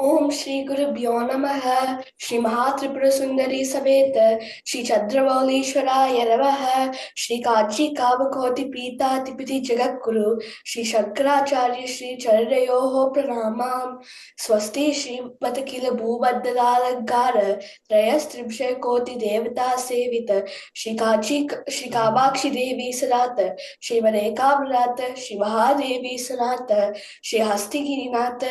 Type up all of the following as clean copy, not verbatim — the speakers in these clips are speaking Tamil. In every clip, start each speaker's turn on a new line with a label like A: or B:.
A: ओम श्री गुरुभ्यो नमः। श्री महात्रिपुर सुंदरी समेत श्री चंद्रमौलीश्वराय नमः। श्री कांची कामकोटि पीतातिपति जगद्गुरु श्री शंकराचार्य श्री चरणयोः प्रणामाम। स्वस्ति श्रीमत किल भूमण्डलालंकार त्रयस्त्रिंशः कोटि देवता सेवित श्री कामाक्षी देवी सनात श्री मनेकामनाथ श्री महादेवी सनात श्री हस्तिगिरिनाथ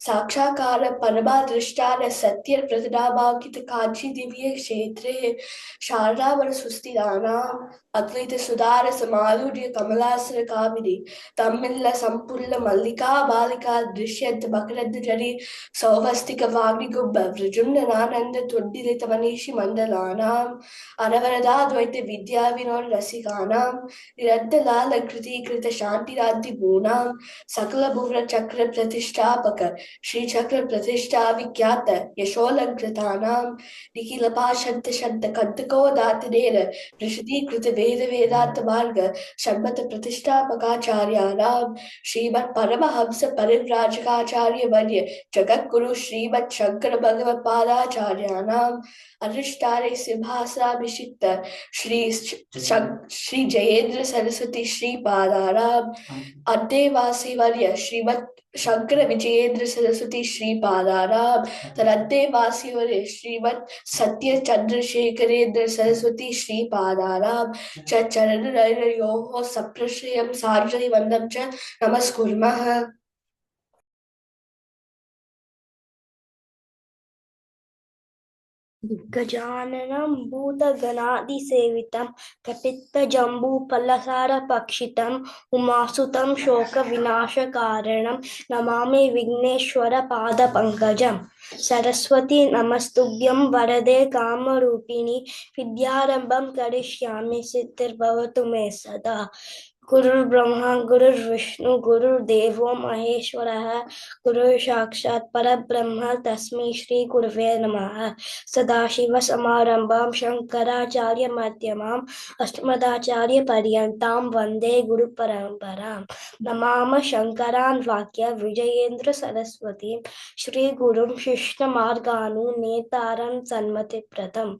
A: साक्षाकार परमा दृष्टान सत्य प्रतिनामांकित कांची दिव्य क्षेत्रे शारदावर सुस्थितानाम अद्वैत सुधार समारूढ़ कमलासर कामिनी तमिल्ल संपुल्ल मल्लिका बालिका दृश्यंत मकरंद जरी सौभस्तिक वाग्निगुब्ब वृजुम्नानंद तुंडिलित मनीषी मंडलानाम अनवरदा द्वैत विद्या विनोद रसिकानाम निरंतलाल कृति शांति राधि गुणाम सकल भुवन चक्र प्रतिष्ठापक श्री चक्र प्रतिष्ठा विख्यात यशोलंकृतानां निखिल पाशंत शंत कंतको दातनेर ऋषिदीकृत वेद वेदांत मार्ग शन्मत प्रतिष्ठापकाचार्याणां श्रीमत् परमहंस परिव्राजकाचार्य वर्य जगत गुरु श्रीमत् शंकर भगवत पादाचार्याणां अधिष्ठाने सिंहासनाभिषिक्त श्री जयेंद्र सरस्वती श्री पादाराम अद्देवासी वर्य श्रीमत् शंकर विजयेंद्र सरस्वती श्री पादाराम तदद्देवासी वर्य श्रीमत् सत्य चंद्रशेखरेंद्र सरस्वती श्री पादाराम चरणयोः सप्रश्रयं सार्वजनि वंदं च नमस्कुर्मः।
B: गजाननं भूतगणाधिसेवितं कपित्तजम्बूफलसारभक्षितम् उमासुतं शोकविनाशकारणं नमामि विघ्नेश्वरपादपङ्कजं। सरस्वती नमस्तुभ्यं वरदे कामरूपिणि विद्यारम्भं करिष्यामि सिद्धिर्भवतु मे सदा। गुरुर्ब्रह्मा गुरुर्विष्णु गुरुर्देवो महेश्वरः गुरुः साक्षात् परब्रह्म तस्मै श्री गुरुवे नमः। सदाशिवसमारम्भां शङ्कराचार्यमध्यमाम् अस्मदाचार्यपर्यन्तां वन्दे गुरुपरम्परां। नमामः शङ्करान् वाक्य विजयेन्द्र सरस्वतीं श्रीगुरुं शिष्टमार्गानुनेतारं सन्मतिप्रदम्।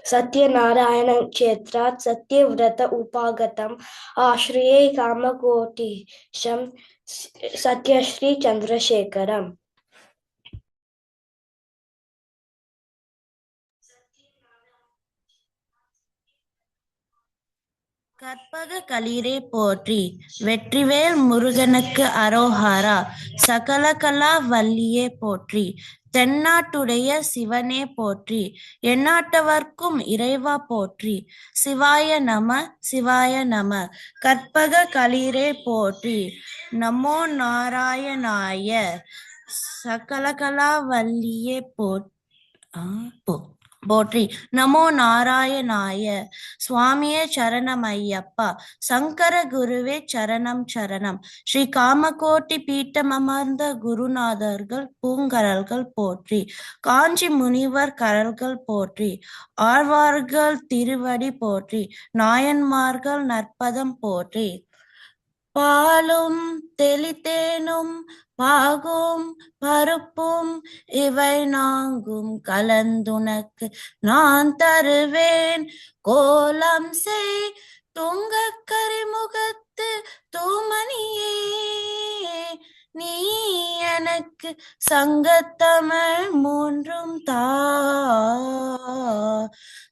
B: सत्यनारायण क्षेत्रात् सत्यव्रत उपागतम् आश्रये कामकोटिशं सत्यश्री चंद्रशेखरम्।
C: கற்பக களிரே போற்றி, வெற்றிவேல் முருகனுக்கு அரோஹரா, சகல கலா வல்லியே போற்றி, தென்னாட்டுடைய சிவனே போற்றி, எந்நாட்டவர்க்கும் இறைவா போற்றி, சிவாய நம சிவாய நம. கற்பக களிரே போற்றி, நமோ நாராயணாய, சகல கலா வல்லியே போற்றி, நமோ நாராயணாய. சுவாமியே சரணம் ஐயப்பா, சங்கர குருவே சரணம் சரணம். ஸ்ரீ காமகோட்டி பீட்டம் அமர்ந்த குருநாதர்கள் பூங்கரல்கள் போற்றி, காஞ்சி முனிவர் கரல்கள் போற்றி, ஆழ்வார்கள் திருவடி போற்றி, நாயன்மார்கள் நற்பதம் போற்றி. பாலும் தெளித்தேனும் பாகும் பருப்பும் இவை நான்கும் கலந்துனக்கு நான் தருவேன், கோலம் செய் துங்கக் கரிமுகத்து தூமணியே, நீ எனக்கு சங்கத்தமிழ் மூன்றும் தா,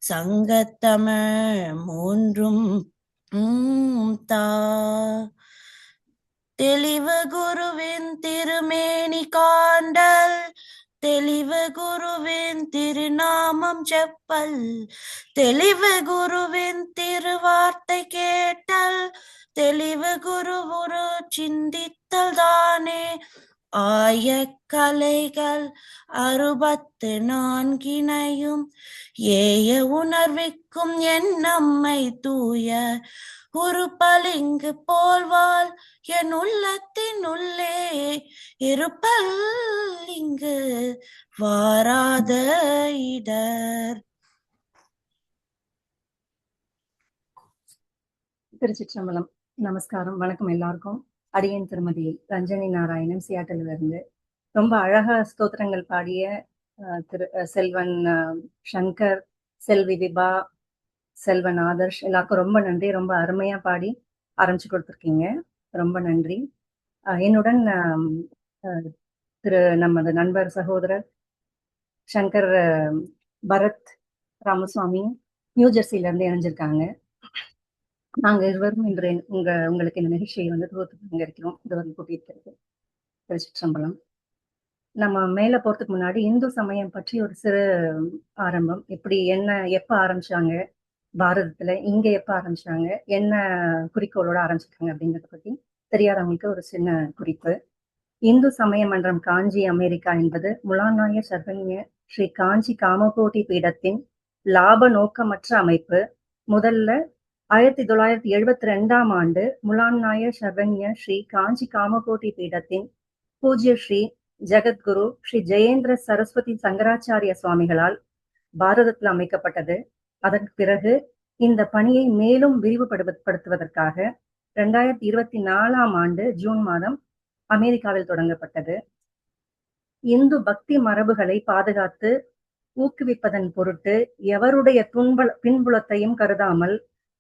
C: சங்கத்தமிழ் மூன்றும் தா. தெளிவு குருவின் திருமேனி காண்டல், தெளிவு குருவின் திருநாமம் செப்பல், தெளிவு குருவின் திருவார்த்தை கேட்டல், தெளிவு குருவுரு சிந்தித்தல் தானே. ஆய கலைகள் 64 ஏய உணர்விக்கும் என் நம்மை தூய உருப்பலிங்கு போல்வாள் என் உள்ளத்தின் உள்ளே இருப்பல் இங்கு வாராத இடர்.
D: திருச்சிற்றம்பலம். நமஸ்காரம், வணக்கம் எல்லாருக்கும். அடியேன் திருமதி ரஞ்சனி நாராயணன், சியாட்டிலிருந்து. ரொம்ப அழகா ஸ்தோத்திரங்கள் பாடிய திரு செல்வன் சங்கர், செல்வி விபா, செல்வன் ஆதர்ஷ் எல்லாருக்கும் ரொம்ப நன்றி. ரொம்ப அருமையா பாடி ஆரம்பிச்சு கொடுத்துருக்கீங்க. ரொம்ப நன்றி. என்னுடன் திரு நமது நண்பர் சகோதரர் சங்கர் பரத் ராமசுவாமி நியூ ஜெர்சில இருந்து இணைஞ்சிருக்காங்க. நாங்க இருவரும் இன்று உங்களுக்கு இந்த நிகழ்ச்சியை வந்து தொகுத்து இருக்கிறோம். இது வந்து கூட்டியிருக்கிறது திருச்சிற்றம்பலம். நம்ம மேல போறதுக்கு முன்னாடி இந்து சமயம் பற்றி ஒரு சிறு ஆரம்பம். இப்படி எப்ப ஆரம்பிச்சாங்க பாரதத்துல, இங்க எப்ப ஆரம்பிச்சாங்க, என்ன குறிக்கோளோட ஆரம்பிச்சிருக்காங்க அப்படிங்கறத பத்தி தெரியாதவங்களுக்கு ஒரு சின்ன குறிப்பு. இந்து சமய மன்றம் காஞ்சி அமெரிக்கா என்பது முலாநாய சர்வன்ய ஸ்ரீ காஞ்சி காமகோட்டி பீடத்தின் லாப நோக்கமற்ற அமைப்பு. முதல்ல 1972ஆம் ஆண்டு முலாநாய சர்வன்ய ஸ்ரீ காஞ்சி காமகோட்டி பீடத்தின் பூஜ்ய ஸ்ரீ ஜெகத்குரு ஸ்ரீ ஜெயேந்திர சரஸ்வதி சங்கராச்சாரிய சுவாமிகளால் பாரதத்தில் அமைக்கப்பட்டது. அதற்கு பிறகு இந்த பணியை மேலும் விரிவுபடுத்துவதற்காக 2024ஆம் ஆண்டு ஜூன் மாதம் அமெரிக்காவில் தொடங்கப்பட்டது. இந்து பக்தி மரபுகளை பாதுகாத்து ஊக்குவிப்பதன் பொருட்டு எவருடைய பின்புலத்தையும் கருதாமல்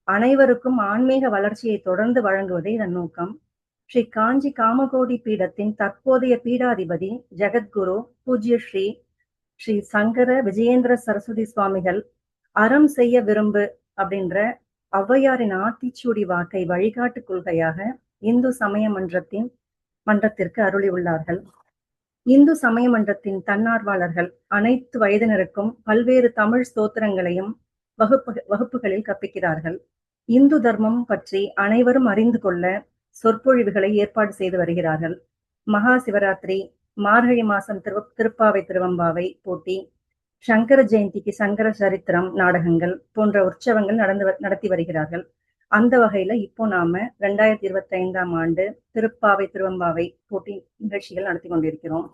D: அனைவருக்கும் ஆன்மீக வளர்ச்சியை தொடர்ந்து வழங்குவதே இதன் நோக்கம். ஸ்ரீ காஞ்சி காமகோடி பீடத்தின் தற்போதைய பீடாதிபதி ஜெகத்குரு பூஜ்ய ஸ்ரீ ஸ்ரீ சங்கர விஜயேந்திர சரஸ்வதி சுவாமிகள் அறம் செய்ய விரும்பு அப்படின்ற ஔவையாரின் ஆத்திச்சூடி வாக்கை வழிகாட்டு கொள்கையாக இந்து சமய மன்றத்திற்கு அருளி உள்ளார்கள். இந்து சமய மன்றத்தின் தன்னார்வலர்கள் அனைத்து வயதினருக்கும் பல்வேறு தமிழ் ஸ்தோத்திரங்களையும் வகுப்புகளில் கற்பிக்கிறார்கள். இந்து தர்மம் பற்றி அனைவரும் அறிந்து கொள்ள சொற்பொழிவுகளை ஏற்பாடு செய்து வருகிறார்கள். மகா சிவராத்திரி, மார்கழி மாசம் திருப்பாவை திருவம்பாவை போட்டி, சங்கர ஜெயந்திக்கு சங்கர சரித்திரம் நாடகங்கள் போன்ற உற்சவங்கள் நடத்தி வருகிறார்கள். அந்த வகையில இப்போ நாம 2025ஆம் ஆண்டு திருப்பாவை திருவம்பாவை போட்டி நிகழ்ச்சிகள் நடத்தி கொண்டிருக்கிறோம்.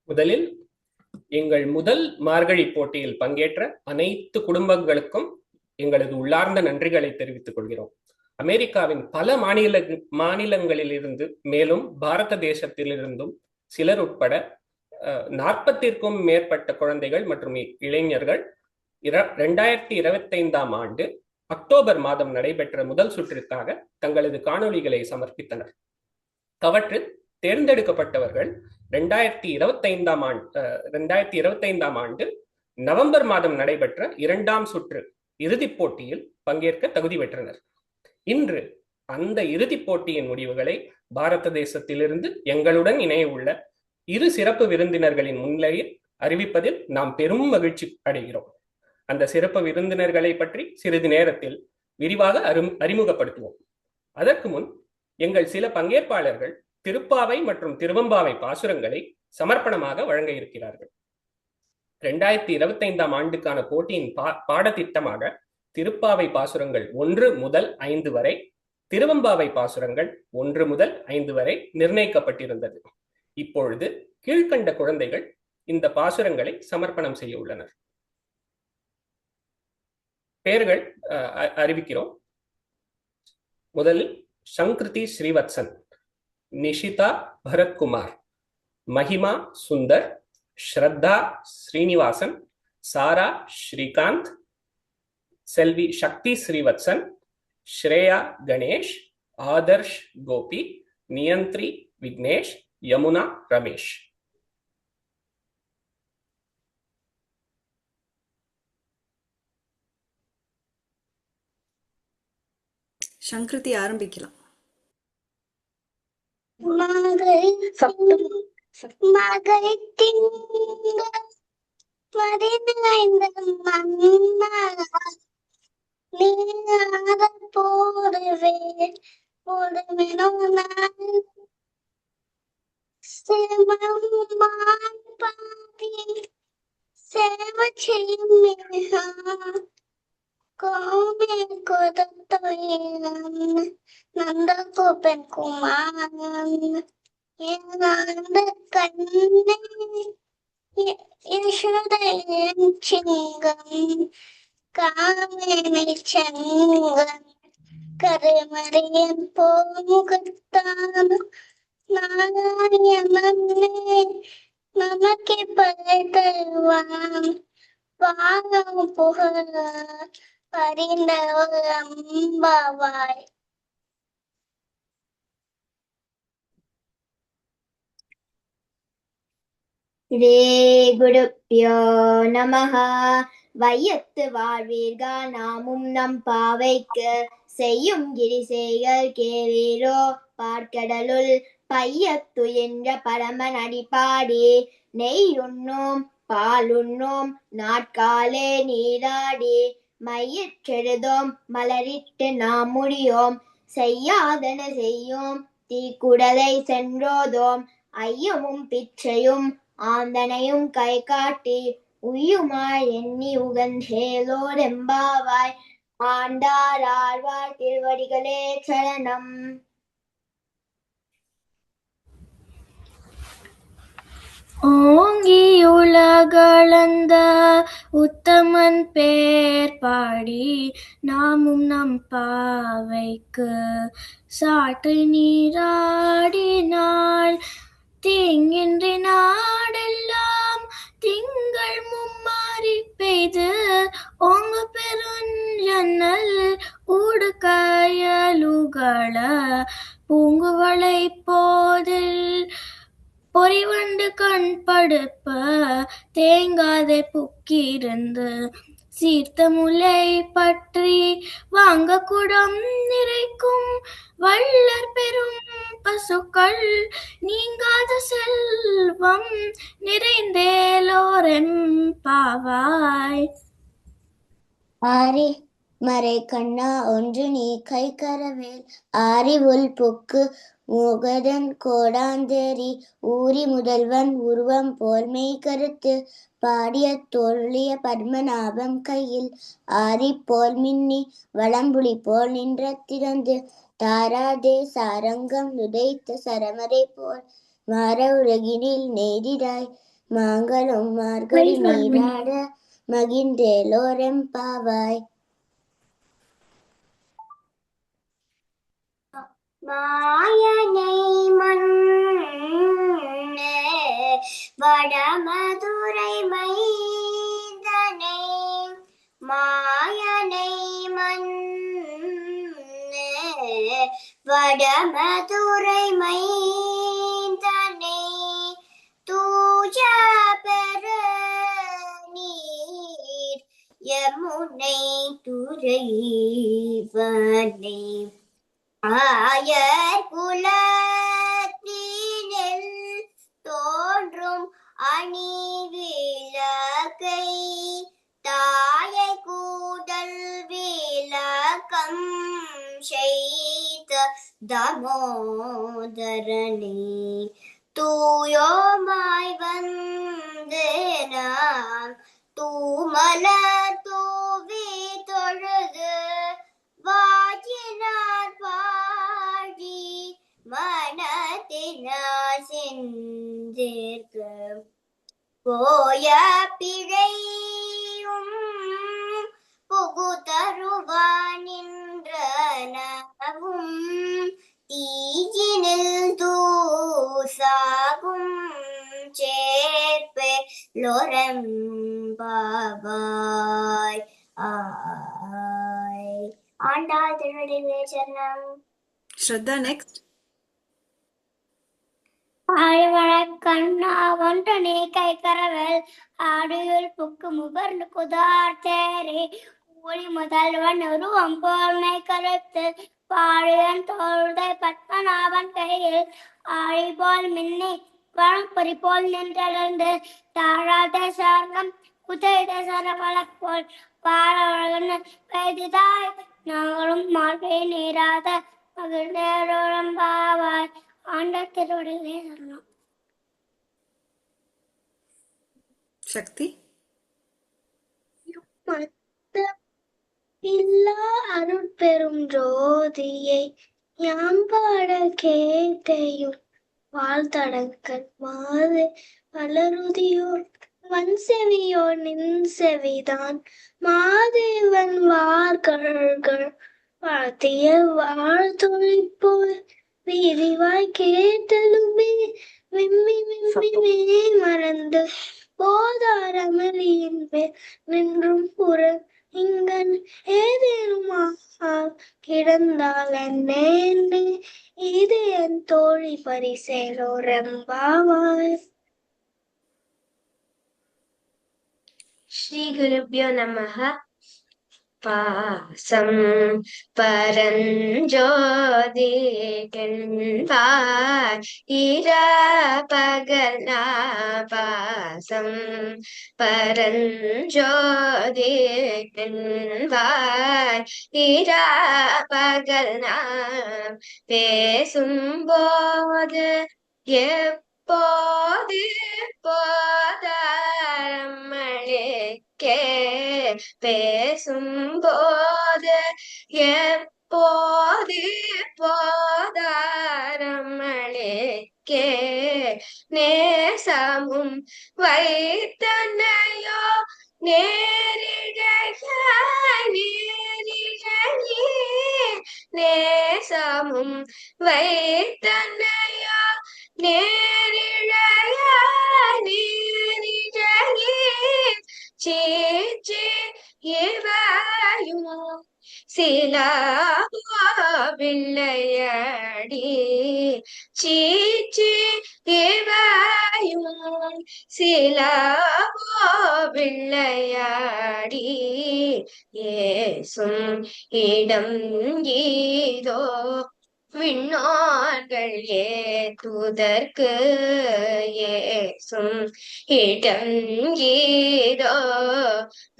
E: முதலில் எங்கள் முதல் மார்கழி போட்டியில் பங்கேற்ற அனைத்து குடும்பங்களுக்கும் எங்களது உள்ளார்ந்த நன்றிகளை தெரிவித்துக் கொள்கிறோம். அமெரிக்காவின் பல மாநிலங்களிலிருந்து மேலும் பாரத தேசத்திலிருந்தும் சிலர் உட்பட 40ற்கும் மேற்பட்ட குழந்தைகள் மற்றும் இளைஞர்கள் 2025ஆம் ஆண்டு அக்டோபர் மாதம் நடைபெற்ற முதல் சுற்றிற்காக தங்களது காணொளிகளை சமர்ப்பித்தனர். அவற்றில் தேர்ந்தெடுக்கப்பட்டவர்கள் 2025ஆம் ஆண்டு நவம்பர் மாதம் நடைபெற்ற 2ஆம் சுற்று இறுதிப் போட்டியில் பங்கேற்க தகுதி பெற்றனர். இன்று அந்த இறுதிப் போட்டியின் முடிவுகளை பாரத தேசத்திலிருந்து எங்களுடன் இணைய உள்ள 2 சிறப்பு விருந்தினர்களின் முன்னிலையில் அறிவிப்பதில் நாம் பெரும் மகிழ்ச்சி அடைகிறோம். அந்த சிறப்பு விருந்தினர்களை பற்றி சிறிது நேரத்தில் விரிவாக அறிமுகப்படுத்துவோம். அதற்கு முன் எங்கள் சில பங்கேற்பாளர்கள் திருப்பாவை மற்றும் திருவம்பாவை பாசுரங்களை சமர்ப்பணமாக வழங்க இருக்கிறார்கள். 2025ஆம் ஆண்டுக்கான போட்டியின் பாடத்திட்டமாக திருப்பாவை பாசுரங்கள் 1 முதல் 5 வரை, திருவம்பாவை பாசுரங்கள் 1 முதல் 5 வரை நிர்ணயிக்கப்பட்டிருந்தது. இப்பொழுது கீழ்கண்ட குழந்தைகள் இந்த பாசுரங்களை சமர்ப்பணம் செய்ய உள்ளனர். பெயர்கள் அறிவிக்கிறோம். முதலில் சங்கிருதி ஸ்ரீவத்சன், நிஷிதா பரத்குமார், மஹிமா சுந்தர், ஸ்ரத்தா ஸ்ரீனிவாசன், சாரா ஸ்ரீகாந்த், செல்வி சக்தி ஸ்ரீவத்சன், ஸ்ரேயா கணேஷ், ஆதர்ஷ் கோபி, நியந்திரி விக்னேஷ், யமுனா ரமேஷ்.
F: சங்கிருதி ஆரம்பிக்கலாம்.
G: நந்தகோபன் குமாரன் சிங்கம் காமனை சங்கம் கருமறையன் போமுகத்தான் நாராயணனே நமக்கே படைத்தருவான் வானம் புகழ அறிந்தவர் அம்பாவாய்.
H: ஸ்ரீ குருப்யோ நமஹ. வையத்து வாழ்வீர்க நாமும் நம் பாவைக்கு செய்யும் கிரிசைகள் கேளீரோ பார்க்கடலுள் பையத்துயின்ற பரமன் அடிப்பாடி நெய்யுண்ணோம் பாலுண்ணோம் நாட்காலே நீராடி மையிற்றெழுதோம் மலரிட்டு நாம் முடியோம் செய்யாதன செய்யோம் தீக்குடலை சென்றோதோம் ஐயமும் பிச்சையும் ஆந்தனையும் கை காட்டி உய்யுமாய் எண்ணி உகந்தேலோர் எம்பாவாய். ஆண்டார் ஆழ்வார் திருவடிகளே சரணம்.
B: ஓங்கி உலகளந்த உத்தமன் பேர் பாடி நாமும் நம் பாவைக்கு சாட்டு நீராடினாள் தீங்கின்றி நாடெல்லாம் திங்கள் மும்மாறி பெய்து ஓங்கு பெருஞ்சன்னல் ஊடு கயலுகள பூங்குவளை போதில் பொறிவண்டு கண் படுப்ப தேங்காதை புக்கிருந்து சீர்த்த முலை பற்றி வாங்க குடம் நிறைக்கும் வள்ளர் பெரும் பசுக்கள் நீங்காத செல்வம் நிறைந்தேலோரெம் பாவாய்.
H: ஆரி மறை கண்ணா ஒன்று நீ கை கரவேல் ஆரி உள் பொக்கு முகதன் கோடாந்தேரி ஊரி முதல்வன் உருவம் போல் மெய் கருத்து பாடிய தோழிய பத்மநாபம் கையில் ஆரி போல் மின்னி வளம்புலி போல் நின்ற திறந்து தாராதே சாரங்கம் உதைத்த சரமரை போல் மாற உலகினில் நெய்திடாய் மாங்களும் மார்கழி நீராட மகிழ்ந்தேலோரெம் பாவாய். மாயனை மன்னே வடமதுரை மைந்தனை மாயனை மன்னே வடமதுரை மைந்தனை தூஜ பெரு நீர் யமுனை துறைவனை ஆயர் குலத்தினில் தோன்றும் அணி விளக்கை தாயை கூடல் விளக்கம் செய்த தாமோதரனே தூயோமாய் வந்து நாம் தூமலர் தூவி தொழுது வாஜினார் பாடி மனத்தினார் சென்றேற்க போய பிழையும் புகுதருவான் நின்றனவும் தீஜினில் தூசாகும் சேர்ப்பே லோரம் பாவாய். ஆண்டாள் திருவடிகளே சரணம்.
F: ஸ்ரத்தா நெக்ஸ்ட்.
B: கண்ணா ஒன்று நீ கை கரவல் ஆடியுள் புக்கு முகர்ந்து குதார் தேரே ஊழி முதல்வன் உருவம் போல்மை கருத்து பாடியன் தோழ்தை பத்மநாபன் கையில் ஆழி போல் மின்னி வளம்பொறி போல் நின்றெழுந்து தாழாத சார்கம் உதைத சரவளப் போல் பாழன் கைதிதாய் நாங்களும் மார்கை நீராத மகிழ்ந்தேரோரம் பாவாய். ஆண்டாள் திருவடிகளே சரணம்.
F: சக்தி.
G: இல்லா அருட்பெரும் ஜோதியை யாம்பாட கேட்டையும் வாழ்த்தடங்கள் மாது வளருதியோர் வன் செவியோர் நின் செவிதான் மாதேவன் வார்கள் வாழ்த்திய வாழ்த்தொழி போல் விரிவாய் கேட்டலுமே விம்மி விம்மி மறந்து போதாரமலியின் பேர் நின்றும் புற இங்கன் ஏதேனும் கிடந்தால் என்னே இது என் தோழி பரிசேலோ ரெம்பாவாய். ஸ்ரீ குருப்யோ நமஹ. பாசம் பரஞ்சோதி கண்பாய் இரா பகலா பாசம் பரஞ்சோதி கண்பாய் இரா பகலா பேசும்போது எப்போது போதாரமளிக்கே பேசும்போது எப்போது போதாரமளிக்கே நேசமும் வைத்தனையோ நேரிழையே நேசமும் வைத்தனையோ நேரிழையே சீச்சி இவையும் சிலாவில்லையடி சீச்சி இவையும் சிலாவில்லையடி ஏசும் இடம் ஏதோ விண்ணோர்கள் ஏத்துதற்கு ஏசும் இடம் ஏதோ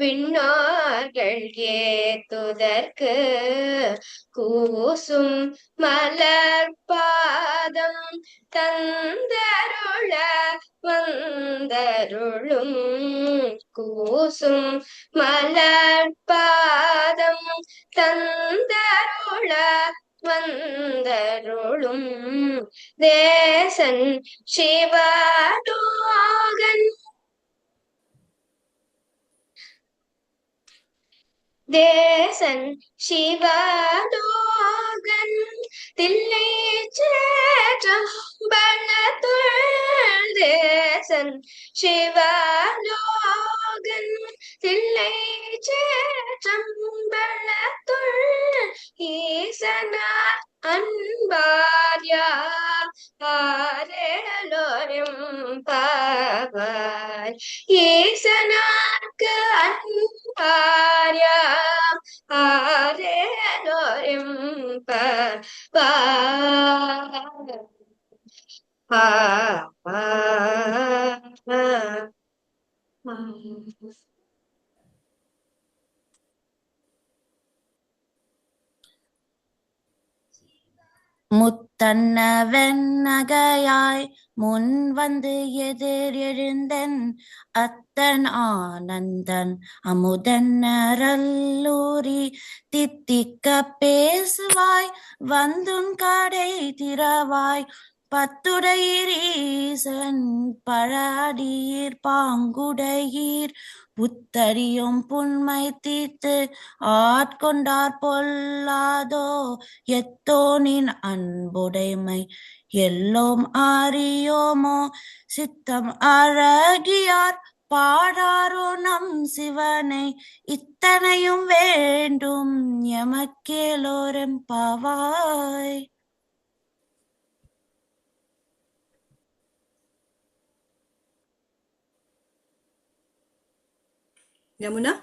G: விண்ணோர்கள் ஏத்துதற்கு கூசும் மலர் பாதம் தந்தருள வந்தருளும் கூசும் மலர் பாதம் தந்தருள வந்தருளும் தேசன் சிவலோகன் தேசன் சிவலோகன் தில்லை சேற்றம்பலத்துள் தேசன் சிவலோகன் தில்லை சேற்றம்பலத்துள் ஈசனார் அன்பார்யார் ஆரேலோரும் பாவாய் ஈசனார்க்கு அன்பார்யார் ஆரேலோரும்
C: முத்தன்ன வெண்ணகையாய் முன் வந்து எதிர் எழுந்தன் அத்தன் ஆனந்தன் அமுதன்னரல்லூரி தித்திக்க பேசுவாய் வந்துன் கடை திறவாய் பத்துடையீர் ஈசன் பழடியீர் பாங்குடையீர் புத்தரியும் புன்மை தீர்த்து ஆட்கொண்டார் பொல்லாதோ எத்தோனின் அன்புடைமை எல்லோம் அறியோமோ சித்தம் அழகியார் பாடாரோ நம் சிவனை இத்தனையும் வேண்டும் எமக்கேலோரெம்பாவாய்.
F: யமுனா.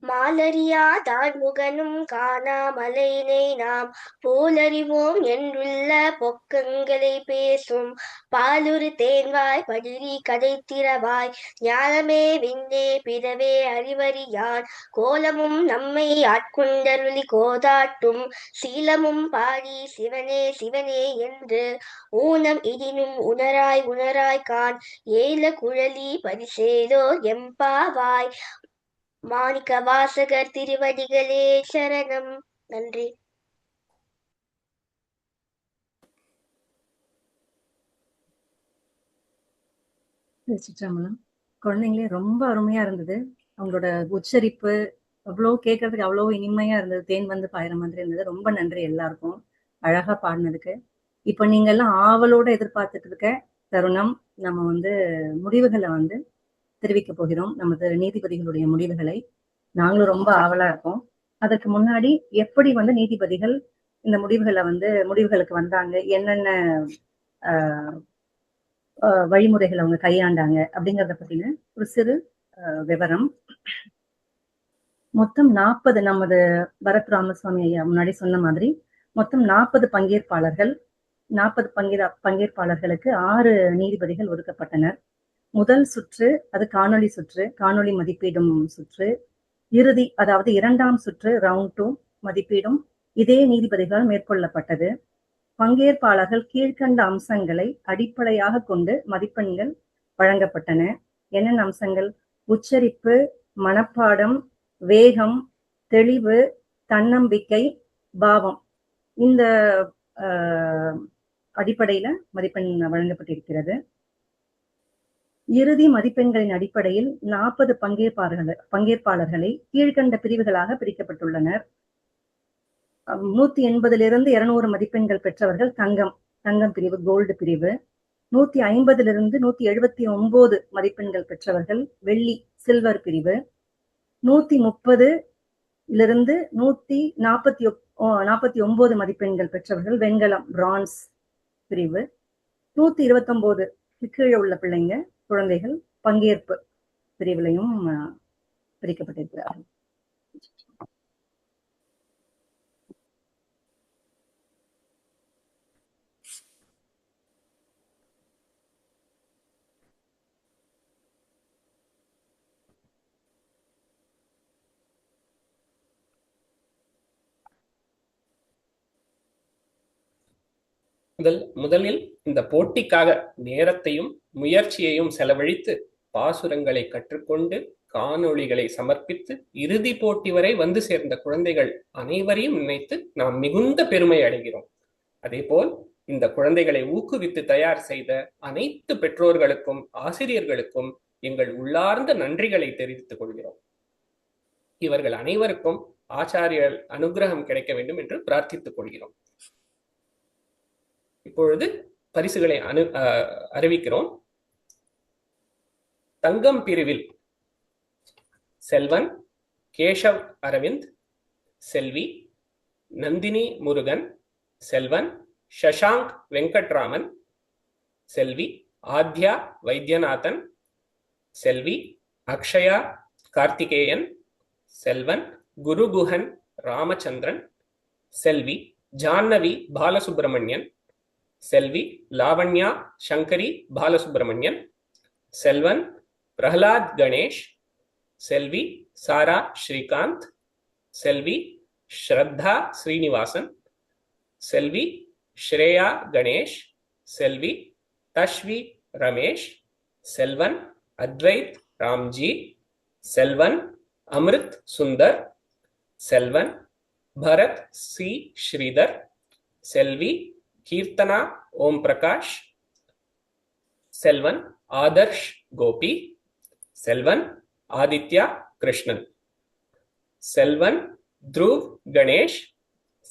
G: மாலறியாதாய் முகனும் காணாமலையினை நாம் போலறிவோம் என்றுள்ள பொக்கங்களை பேசும் பாலுரு தேன்வாய் படிரி கதை திறவாய் ஞானமே விண்ணே பிறவே அறிவறியான் கோலமும் நம்மை ஆட்கொண்டருளி கோதாட்டும் சீலமும் பாடி சிவனே சிவனே என்று ஊனம் இடினும் உணராய் உணராய் கான் ஏல குழலி பரிசேலோ எம்பாவாய். மாணிக்க வாசகர் திருவடிகளே சரணம். நன்றி.
D: சிற்றம்பலம். குழந்தைங்களே ரொம்ப அருமையா இருந்தது. அவங்களோட உச்சரிப்பு அவ்வளோ கேட்கறதுக்கு அவ்வளோ இனிமையா இருந்தது. தேன் வந்து பாயிற மாதிரி இருந்தது. ரொம்ப நன்றி எல்லாருக்கும் அழகா பாடினதுக்கு. இப்ப நீங்க எல்லாம் ஆவலோட எதிர்பார்த்துட்டு இருக்க தருணம், நம்ம வந்து முடிவுகளை வந்து தெரிவிக்க போகிறோம். நமது நீதிபதிகளுடைய முடிவுகளை நாங்களும் ரொம்ப ஆவலா இருக்கோம். அதற்கு முன்னாடி எப்படி வந்து நீதிபதிகள் இந்த முடிவுகளுக்கு வந்தாங்க, என்னென்ன வழிமுறைகள் அவங்க கையாண்டாங்க அப்படிங்கறத பத்தின ஒரு சிறு விவரம். மொத்தம் 40, நமது பரத் ராமசுவாமி ஐயா முன்னாடி சொன்ன மாதிரி மொத்தம் 40 பங்கேற்பாளர்கள். 40 பங்கேற்பாளர்களுக்கு 6 நீதிபதிகள் ஒதுக்கப்பட்டனர். முதல் சுற்று அது காணொளி சுற்று, காணொளி மதிப்பீடும் சுற்று. இறுதி அதாவது 2ஆம் சுற்று ரவுண்ட் 2 மதிப்பீடும் இதே நீதிபதிகளால் மேற்கொள்ளப்பட்டது. பங்கேற்பாளர்கள் கீழ்கண்ட அம்சங்களை அடிப்படையாக கொண்டு மதிப்பெண்கள் வழங்கப்பட்டன. என்னென்ன அம்சங்கள்? உச்சரிப்பு, மனப்பாடம், வேகம், தெளிவு, தன்னம்பிக்கை, பாவம். இந்த அடிப்படையில மதிப்பெண் வழங்கப்பட்டிருக்கிறது. இறுதி மதிப்பெண்களின் அடிப்படையில் 40 பங்கேற்பாளர்களை கீழ்கண்ட பிரிவுகளாக பிரிக்கப்பட்டுள்ளனர். 180 200 மதிப்பெண்கள் பெற்றவர்கள் தங்கம் பிரிவு, கோல்டு பிரிவு. 150 179 மதிப்பெண்கள் பெற்றவர்கள் வெள்ளி, சில்வர் பிரிவு. 130 149 மதிப்பெண்கள் பெற்றவர்கள் வெண்கலம், பிரான்ஸ் பிரிவு. 129 கீழே உள்ள குழந்தைகள் பங்கேற்பு பிரிவிலையும் பிரிக்கப்பட்டிருக்கிறார்கள்.
E: முதலில் இந்த போட்டிக்காக நேரத்தையும் முயற்சியையும் செலவழித்து பாசுரங்களை கற்றுக்கொண்டு காணொளிகளை சமர்ப்பித்து இறுதி போட்டி வரை வந்து சேர்ந்த குழந்தைகள் அனைவரையும் நினைத்து நாம் மிகுந்த பெருமை அடைகிறோம். அதேபோல் இந்த குழந்தைகளை ஊக்குவித்து தயார் செய்த அனைத்து பெற்றோர்களுக்கும் ஆசிரியர்களுக்கும் எங்கள் உள்ளார்ந்த நன்றிகளை தெரிவித்துக் கொள்கிறோம். இவர்கள் அனைவருக்கும் ஆச்சாரியர் அனுகிரகம் கிடைக்க வேண்டும் என்று பிரார்த்தித்துக் கொள்கிறோம். இப்பொழுது பரிசுகளை அறிவிக்கிறோம். தங்கம் பிரிவில் செல்வன் கேஷவ் அரவிந்த், செல்வி நந்தினி முருகன், செல்வன் சஷாங்க் வெங்கட்ராமன், செல்வி ஆத்யா வைத்தியநாதன், செல்வி அக்ஷயா கார்த்திகேயன், செல்வன் குருகுஹன் ராமச்சந்திரன், செல்வி ஜான்னவி பாலசுப்ரமணியன், செல்வி லாவண்யா சங்கரி பாலசுப்ரமணியன், செல்வன் பிரஹ்லாத் கணேஷ், செல்வி சாரா ஸ்ரீகாந்த், செல்வி ஸ்ரத்தா ஸ்ரீனிவாசன், செல்வி ஸ்ரேயா கணேஷ், செல்வி தஷ்வி ரமேஷ், செல்வன் அத்வைத் ராம்ஜி, செல்வன் அமிர்த் சுந்தர், செல்வன் பரத் சி ஸ்ரீதர், செல்வி கீர்த்தனா ஓம் பிரகாஷ், செல்வன் ஆதர்ஷ் கோபி, செல்வன் ஆதித்யா கிருஷ்ணன், செல்வன் த்ருவ் கணேஷ்,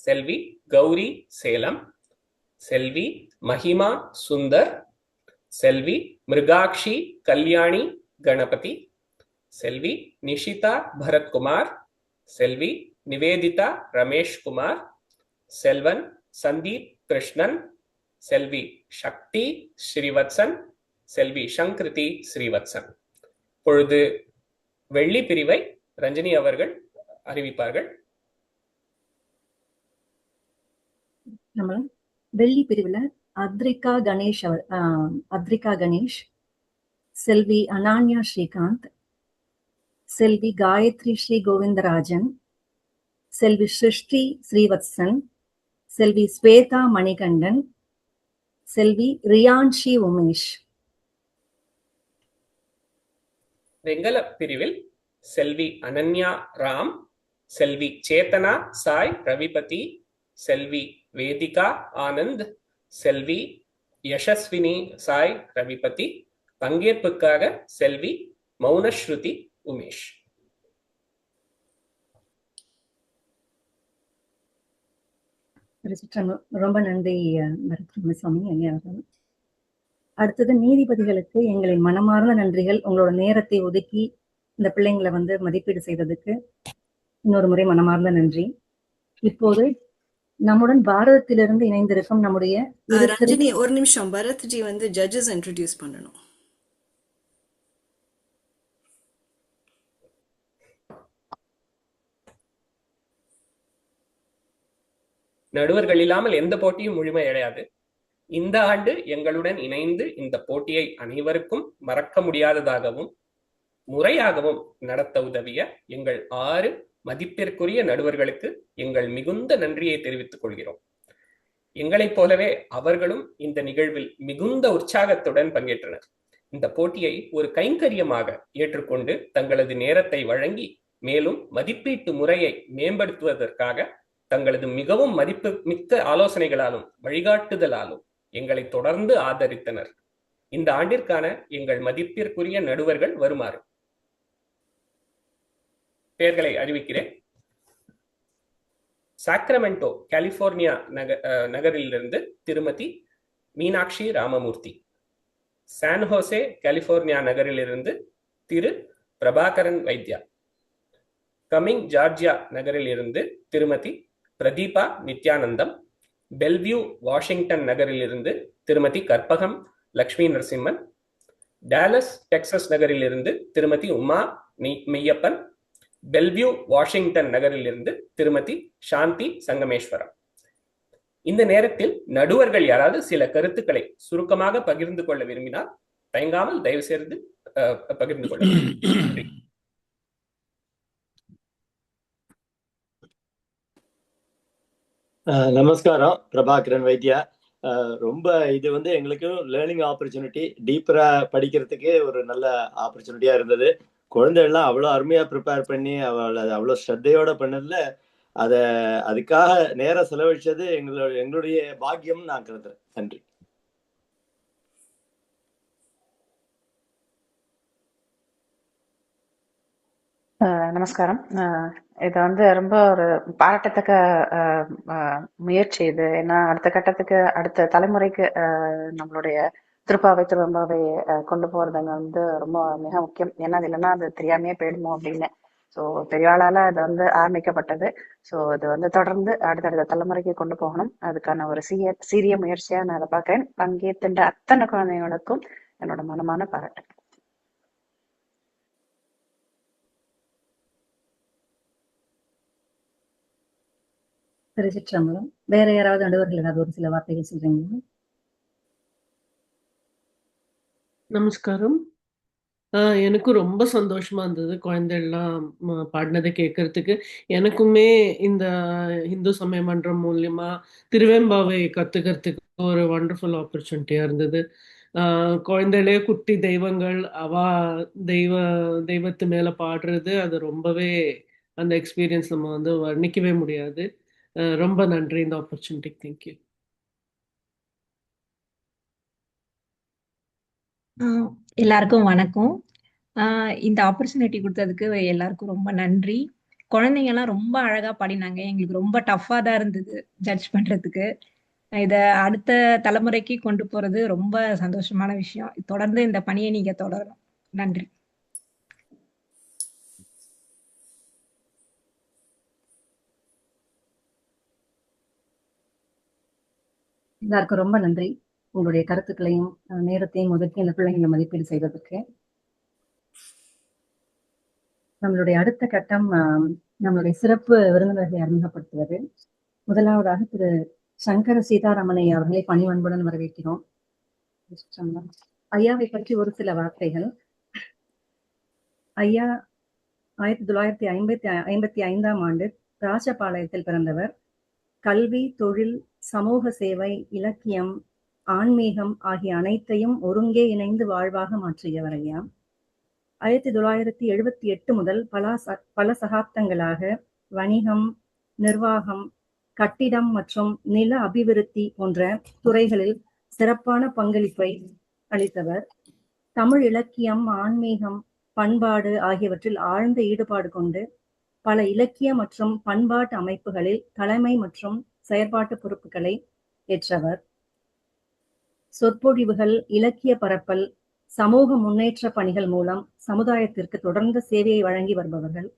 E: செல்வி கௌரி சேலம், செல்வி மஹிமா சுந்தர், செல்வி மிருகாக்ஷி கல்யாணி கணபதி, செல்வி நிஷிதா பரத்குமார், செல்வி நிவேதிதா ரமேஷ் குமார், செல்வன் சந்தீப் கிருஷ்ணன், செல்வி சக்தி ஸ்ரீவத்சன், செல்வி சங்கிருதி ஸ்ரீவத்சன். பொழுது வெள்ளி பிரிவை ரஞ்சினி அவர்கள் அறிவிப்பார்கள்.
D: நம்ம வெள்ளி பிரிவுல அத்ரிகா கணேஷ், செல்வி அனான்யா ஸ்ரீகாந்த், செல்வி காயத்ரி ஸ்ரீ கோவிந்தராஜன், செல்வி சிருஷ்டி ஸ்ரீவத்சன், செல்வி ஸ்வேதா மணிகண்டன், செல்வி ரியான்ஷி உமேஷ்.
E: வெங்கல பிரிவில் செல்வி அனன்யா ராம், செல்வி சேத்தனா சாய் ரவிபதி, செல்வி வேதிகா ஆனந்த், செல்வி யசஸ்வினி சாய் ரவிபதி. பங்கேற்புக்காக செல்வி மௌனஸ்ருதி உமேஷ்.
D: ரொம்ப நன்றி பரத்ராமசாமி ஐயா அவர்கள். அடுத்தது நீதிபதிகளுக்கு எங்களின் மனமார்ந்த நன்றிகள். உங்களோட நேரத்தை ஒதுக்கி இந்த பிள்ளைங்களை மதிப்பீடு செய்ததுக்கு இன்னொரு முறை மனமார்ந்த நன்றி. இப்போது நம்முடன் பாரதத்திலிருந்து இணைந்திருக்கும் நம்முடைய
F: ரஞ்சினி ஒரு நிமிஷம், பரத்ஜி ஜட்ஜஸ் இன்ட்ரோடியூஸ் பண்ணணும்.
E: நடுவர்கள் இல்லாமல் எந்த போட்டியும் முழுமையடையாது. இந்த ஆண்டு எங்களுடன் இணைந்து இந்த போட்டியை அனைவருக்கும் மறக்க முடியாததாகவும் முறையாகவும் நடத்த உதவிய எங்கள் 6 மதிப்பிற்குரிய நடுவர்களுக்கு எங்கள் மிகுந்த நன்றியை தெரிவித்துக் கொள்கிறோம். எங்களைப் போலவே அவர்களும் இந்த நிகழ்வில் மிகுந்த உற்சாகத்துடன் பங்கேற்றனர். இந்த போட்டியை ஒரு கைங்கரியமாக ஏற்றுக்கொண்டு தங்களது நேரத்தை வழங்கி மேலும் மதிப்பீட்டு முறையை மேம்படுத்துவதற்காக தங்களது மிகவும் மதிப்பு மிக்க ஆலோசனைகளாலும் வழிகாட்டுதலாலும் எங்களை தொடர்ந்து ஆதரித்தனர். இந்த ஆண்டிற்கான எங்கள் மதிப்பிற்குரிய நடுவர்கள் வருமாறு பெயர்களை அறிவிக்கிறேன். சாக்ரமெண்டோ கலிபோர்னியா நகரிலிருந்து திருமதி மீனாட்சி ராமமூர்த்தி. சான்ஹோசே கலிபோர்னியா நகரிலிருந்து திரு பிரபாகரன் வைத்யா. கமிங் ஜார்ஜியா நகரிலிருந்து திருமதி பிரதீபா நித்யானந்தம். பெல்வியூ வாஷிங்டன் நகரிலிருந்து திருமதி கற்பகம் லக்ஷ்மி நரசிம்மன். டாலஸ் டெக்சஸ் நகரிலிருந்து திருமதி உமா மெய்யப்பன். பெல்வியூ வாஷிங்டன் நகரிலிருந்து திருமதி சாந்தி சங்கமேஸ்வரம். இந்த நேரத்தில் நடுவர்கள் யாராவது சில கருத்துக்களை சுருக்கமாக பகிர்ந்து கொள்ள விரும்பினால் தயங்காமல் தயவு செய்து பகிர்ந்து கொள்ள.
I: நமஸ்காரம், பிரபாகரன் வைத்யா. ரொம்ப இது எங்களுக்கு லேர்னிங் ஆப்பர்ச்சுனிட்டி, டீப்பரா படிக்கிறதுக்கு ஒரு நல்ல ஆப்பர்ச்சுனிட்டியா இருந்தது. குழந்தைகள்லாம் அவ்வளோ அருமையா ப்ரிப்பேர் பண்ணி அவ்வளோ ஸ்ரத்தையோட பண்ணதுல அதுக்காக நேரம் செலவழிச்சது எங்களுடைய பாக்கியம் நான் கருதுறேன். நன்றி.
J: நமஸ்காரம். இது ரொம்ப ஒரு பாராட்டத்தக்க முயற்சி இது. ஏன்னா அடுத்த கட்டத்துக்கு அடுத்த தலைமுறைக்கு நம்மளுடைய திருப்பாவை கொண்டு போறது ரொம்ப மிக முக்கியம். ஏன்னா அது இல்லைன்னா அது தெரியாமையே போயிடுமோ அப்படின்னு. ஸோ பெரியாளால அது ஆரம்பிக்கப்பட்டது. ஸோ அது தொடர்ந்து அடுத்தடுத்த தலைமுறைக்கு கொண்டு போகணும். அதுக்கான ஒரு சீரிய முயற்சியா நான் அதை பார்க்கிறேன். பங்கேற்கின்ற அத்தனை குழந்தைகளுக்கும் என்னோட மனமான பாராட்டு.
D: திருச்சிற்றம்பலம். வேற யாராவது நடுவர்கள் ஏதாவது ஒரு சில வார்த்தைகள் சொல்றீங்களா?
K: நமஸ்காரம். எனக்கும் ரொம்ப சந்தோஷமா இருந்தது குழந்தைகள்லாம் பாடினதை கேட்கறதுக்கு. எனக்குமே இந்த இந்து சமய மன்றம் மூலியமா திருவெம்பாவை கத்துக்கிறதுக்கு ஒரு வண்டர்ஃபுல் ஆப்பர்ச்சுனிட்டியா இருந்தது. குழந்தைகளே குட்டி தெய்வங்கள், தெய்வத்து மேல பாடுறது, அது ரொம்பவே அந்த எக்ஸ்பீரியன்ஸ் நம்ம வர்ணிக்கவே முடியாது. ரொம்ப நன்றி இந்த ஆப்பர்ச்சுனிட்டிக்கு. தேங்க்யூ.
L: எல்லாருக்கும் வணக்கம். இந்த ஆப்பர்ச்சுனிட்டி கொடுத்ததுக்கு எல்லாருக்கும் ரொம்ப நன்றி. குழந்தைங்கலாம் ரொம்ப அழகா பாடினாங்க. எங்களுக்கு ரொம்ப டஃபா தான் இருந்தது ஜட்ஜ் பண்றதுக்கு. இத அடுத்த தலைமுறைக்கு கொண்டு போறது ரொம்ப சந்தோஷமான விஷயம். தொடர்ந்து இந்த பணியை நீங்க தொடரணும். நன்றி.
D: எல்லாருக்கும் ரொம்ப நன்றி. உங்களுடைய கருத்துக்களையும் நேரத்தையும் ஒதுக்கி இந்த பிள்ளைங்களை மதிப்பீடு செய்வதற்கு. நம்மளுடைய அடுத்த கட்டம் நம்மளுடைய சிறப்பு விருந்தினர்களை அறிமுகப்படுத்துவது. முதலாவதாக திரு சங்கர சீதாராமன் ஐயா அவர்களை பணிவன்புடன் வரவேற்கிறோம். ஐயாவை பற்றி ஒரு சில வார்த்தைகள். ஐயா 1955ஆம் ஆண்டு ராஜபாளையத்தில் பிறந்தவர். கல்வி, தொழில், சமூக சேவை, இலக்கியம், ஆன்மீகம் ஆகிய அனைத்தையும் ஒருங்கே இணைந்து வாழ்வாக மாற்றியவர் ஐயா. 1978 முதல் பல சகாப்தங்களாக வணிகம், நிர்வாகம், கட்டிடம் மற்றும் நில அபிவிருத்தி போன்ற துறைகளில் சிறப்பான பங்களிப்பை அளித்தவர். தமிழ் இலக்கியம், ஆன்மீகம், பண்பாடு ஆகியவற்றில் ஆழ்ந்த ஈடுபாடு கொண்டு பல இலக்கிய மற்றும் பண்பாட்டு அமைப்புகளில் தலைமை மற்றும் செயற்பாட்டு பொறுப்புகளை ஏற்றவர். சொற்பொழிவுகள், இலக்கிய பரப்பல், சமூக முன்னேற்ற பணிகள் மூலம் சமுதாயத்திற்கு தொடர்ந்த சேவையை வழங்கி வருபவர்கள்.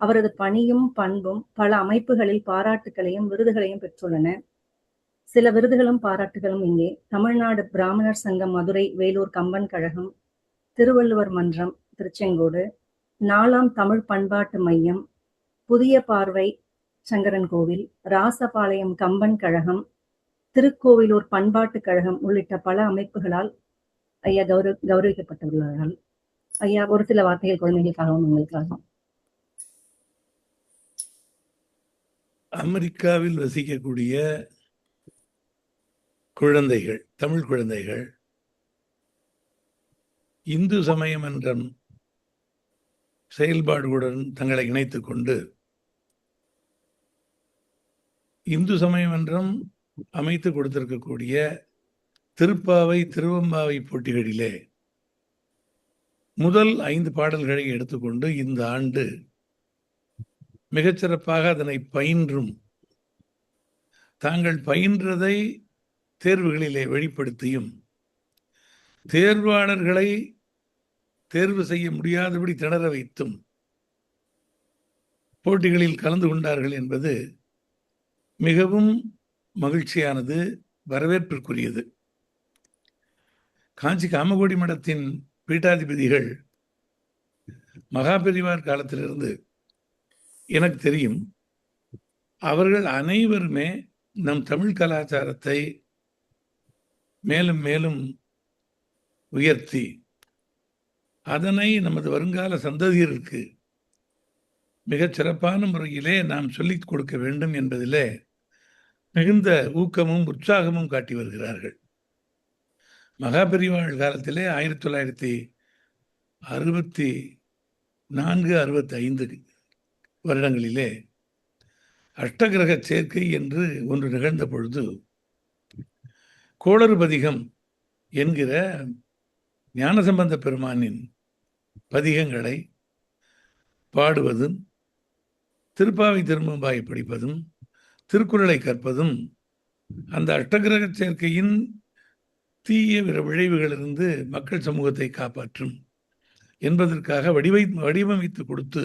D: அவரது பணியும் பண்பும் பல அமைப்புகளில் பாராட்டுகளையும் விருதுகளையும் பெற்றுள்ளன. சில விருதுகளும் பாராட்டுகளும் இங்கே: தமிழ்நாடு பிராமணர் சங்கம் மதுரை வேலூர் கம்பன் கழகம், திருவள்ளுவர் மன்றம் திருச்செங்கோடு, 4ஆம் தமிழ் பண்பாட்டு மையம், புதிய பார்வை சங்கரன் கோவில், ராசபாளையம் கம்பன் கழகம், திருக்கோவிலூர் பண்பாட்டு கழகம் உள்ளிட்ட பல அமைப்புகளால் ஐயா கௌரவிக்கப்பட்டுள்ளார்கள். ஐயா, ஒரு சில வார்த்தைகள் குழந்தைகளுக்காகவும் உங்களுக்காகவும்.
M: அமெரிக்காவில் வசிக்கக்கூடிய குழந்தைகள், தமிழ் குழந்தைகள், இந்து சமய மன்றம் செயல்பாடுகளுடன் தங்களை இணைத்துக் கொண்டு இந்து சமய மன்றம் அமைத்து கொடுத்திருக்கக்கூடிய திருப்பாவை திருவம்பாவை போட்டிகளிலே முதல் 5 பாடல்களை எடுத்துக்கொண்டு இந்த ஆண்டு மிகச்சிறப்பாக அதனை பயின்றும் தாங்கள் பயின்றதை தேர்வுகளிலே வெளிப்படுத்தியும் தேர்வாளர்களை தேர்வு செய்ய முடியாதபடி திணற வைத்தும் போட்டிகளில் கலந்து கொண்டார்கள் என்பது மிகவும் மகிழ்ச்சியானது, வரவேற்பிற்குரியது. காஞ்சி காமகோடி மடத்தின் பீட்டாதிபதிகள் மகாபெரிவார் காலத்திலிருந்து எனக்கு தெரியும், அவர்கள் அனைவருமே நம் தமிழ் கலாச்சாரத்தை மேலும் மேலும் உயர்த்தி அதனை நமது வருங்கால சந்ததியருக்கு மிகச் சிறப்பான முறையிலே நாம் சொல்லிக் கொடுக்க வேண்டும் என்பதிலே மிகுந்த ஊக்கமும் உற்சாகமும் காட்டி வருகிறார்கள். மகாபெரிவாள் காலத்திலே 1964-65 வருடங்களிலே அஷ்டகிரக சேர்க்கை என்று ஒன்று நிகழ்ந்த பொழுது கோளறு பதிகம் என்கிற ஞானசம்பந்த பெருமானின் பதிகங்களை பாடுவதும் திருப்பாவை திருவம்பாவை படிப்பதும் திருக்குறளை கற்பதும் அந்த அஷ்டகிரக சேர்க்கையின் தீய விளைவுகளிலிருந்து மக்கள் சமூகத்தை காப்பாற்றும் என்பதற்காக வடிவமைத்து கொடுத்து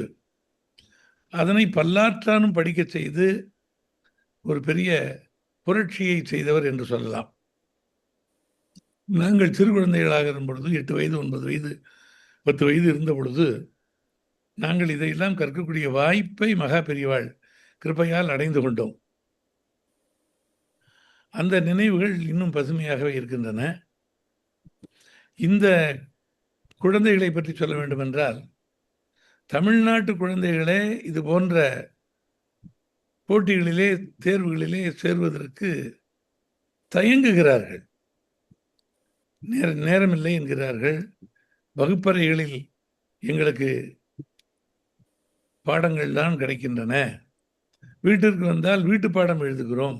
M: அதனை பல்லாற்றானும் படிக்க செய்து ஒரு பெரிய புரட்சியை செய்தவர் என்று சொல்லலாம். நாங்கள் சிறு குழந்தைகளாக இருந்த பொழுது 8 வயது 9 வயது 10 வயது இருந்த பொழுது நாங்கள் இதையெல்லாம் கற்கக்கூடிய வாய்ப்பை மகா பெரியவாள் கிருபையால் அடைந்து கொண்டோம். அந்த நினைவுகள் இன்னும் பசுமையாகவே இருக்கின்றன. இந்த குழந்தைகளை பற்றி சொல்ல வேண்டுமென்றால், தமிழ்நாட்டு குழந்தைகளே இது போன்ற போட்டிகளிலே தேர்வுகளிலே சேர்வதற்கு தயங்குகிறார்கள். நேரமில்லை என்கிறார்கள். வகுப்பறைகளில் எங்களுக்கு பாடங்கள் தான் கிடைக்கின்றன, வீட்டிற்கு வந்தால் வீட்டு பாடம் எழுதுகிறோம்,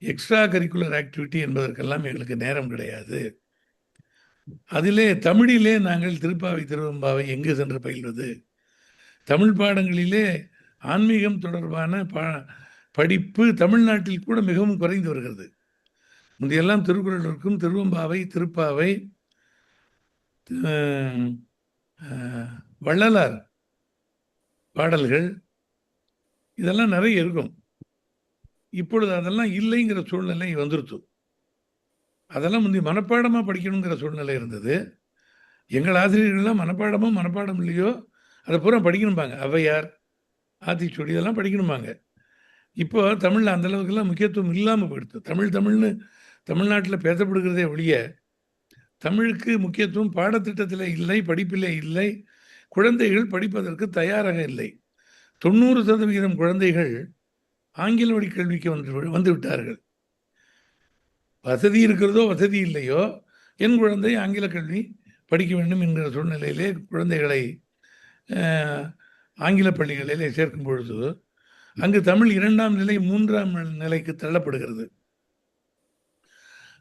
M: எக்ஸ்ட்ரா கரிக்குலர் ஆக்டிவிட்டி என்பதற்கெல்லாம் எங்களுக்கு நேரம் கிடையாது. அதிலே தமிழிலே நாங்கள் திருப்பாவை திருவம்பாவை எங்கு சென்று பயில்வது? தமிழ் பாடங்களிலே ஆன்மீகம் தொடர்பான படிப்பு தமிழ்நாட்டில் கூட மிகவும் குறைந்து வருகிறது. முந்தையெல்லாம் திருக்குறள் இருக்கும், திருவம்பாவை திருப்பாவை வள்ளலார் பாடல்கள் இதெல்லாம் நிறைய இருக்கும். இப்பொழுது அதெல்லாம் இல்லைங்கிற சூழ்நிலை வந்துருச்சு. அதெல்லாம் முந்தைய மனப்பாடமாக படிக்கணுங்கிற சூழ்நிலை இருந்தது. எங்கள் ஆசிரியர்கள்லாம் மனப்பாடம் இல்லையோ அதை பூரா படிக்கணும்பாங்க. ஔவையார், ஆத்திச்சூடி இதெல்லாம் படிக்கணும்பாங்க. இப்போ தமிழில் அந்தளவுக்கெல்லாம் முக்கியத்துவம் இல்லாமல் போயிடுது. தமிழ்னு தமிழ்நாட்டில் பேசப்படுகிறதே ஒழிய தமிழுக்கு முக்கியத்துவம் பாடத்திட்டத்தில் இல்லை, படிப்பிலே இல்லை. குழந்தைகள் படிப்பதற்கு தயாராக இல்லை. 90% குழந்தைகள் ஆங்கில வழி கல்விக்கு வந்து விட்டார்கள். வசதி இருக்கிறதோ வசதி இல்லையோ, என் குழந்தை ஆங்கில கல்வி படிக்க வேண்டும் என்கிற சூழ்நிலையிலே குழந்தைகளை ஆங்கில பள்ளிகளிலே சேர்க்கும் பொழுது அங்கு தமிழ் 2ஆம் நிலை 3ஆம் நிலைக்கு தள்ளப்படுகிறது.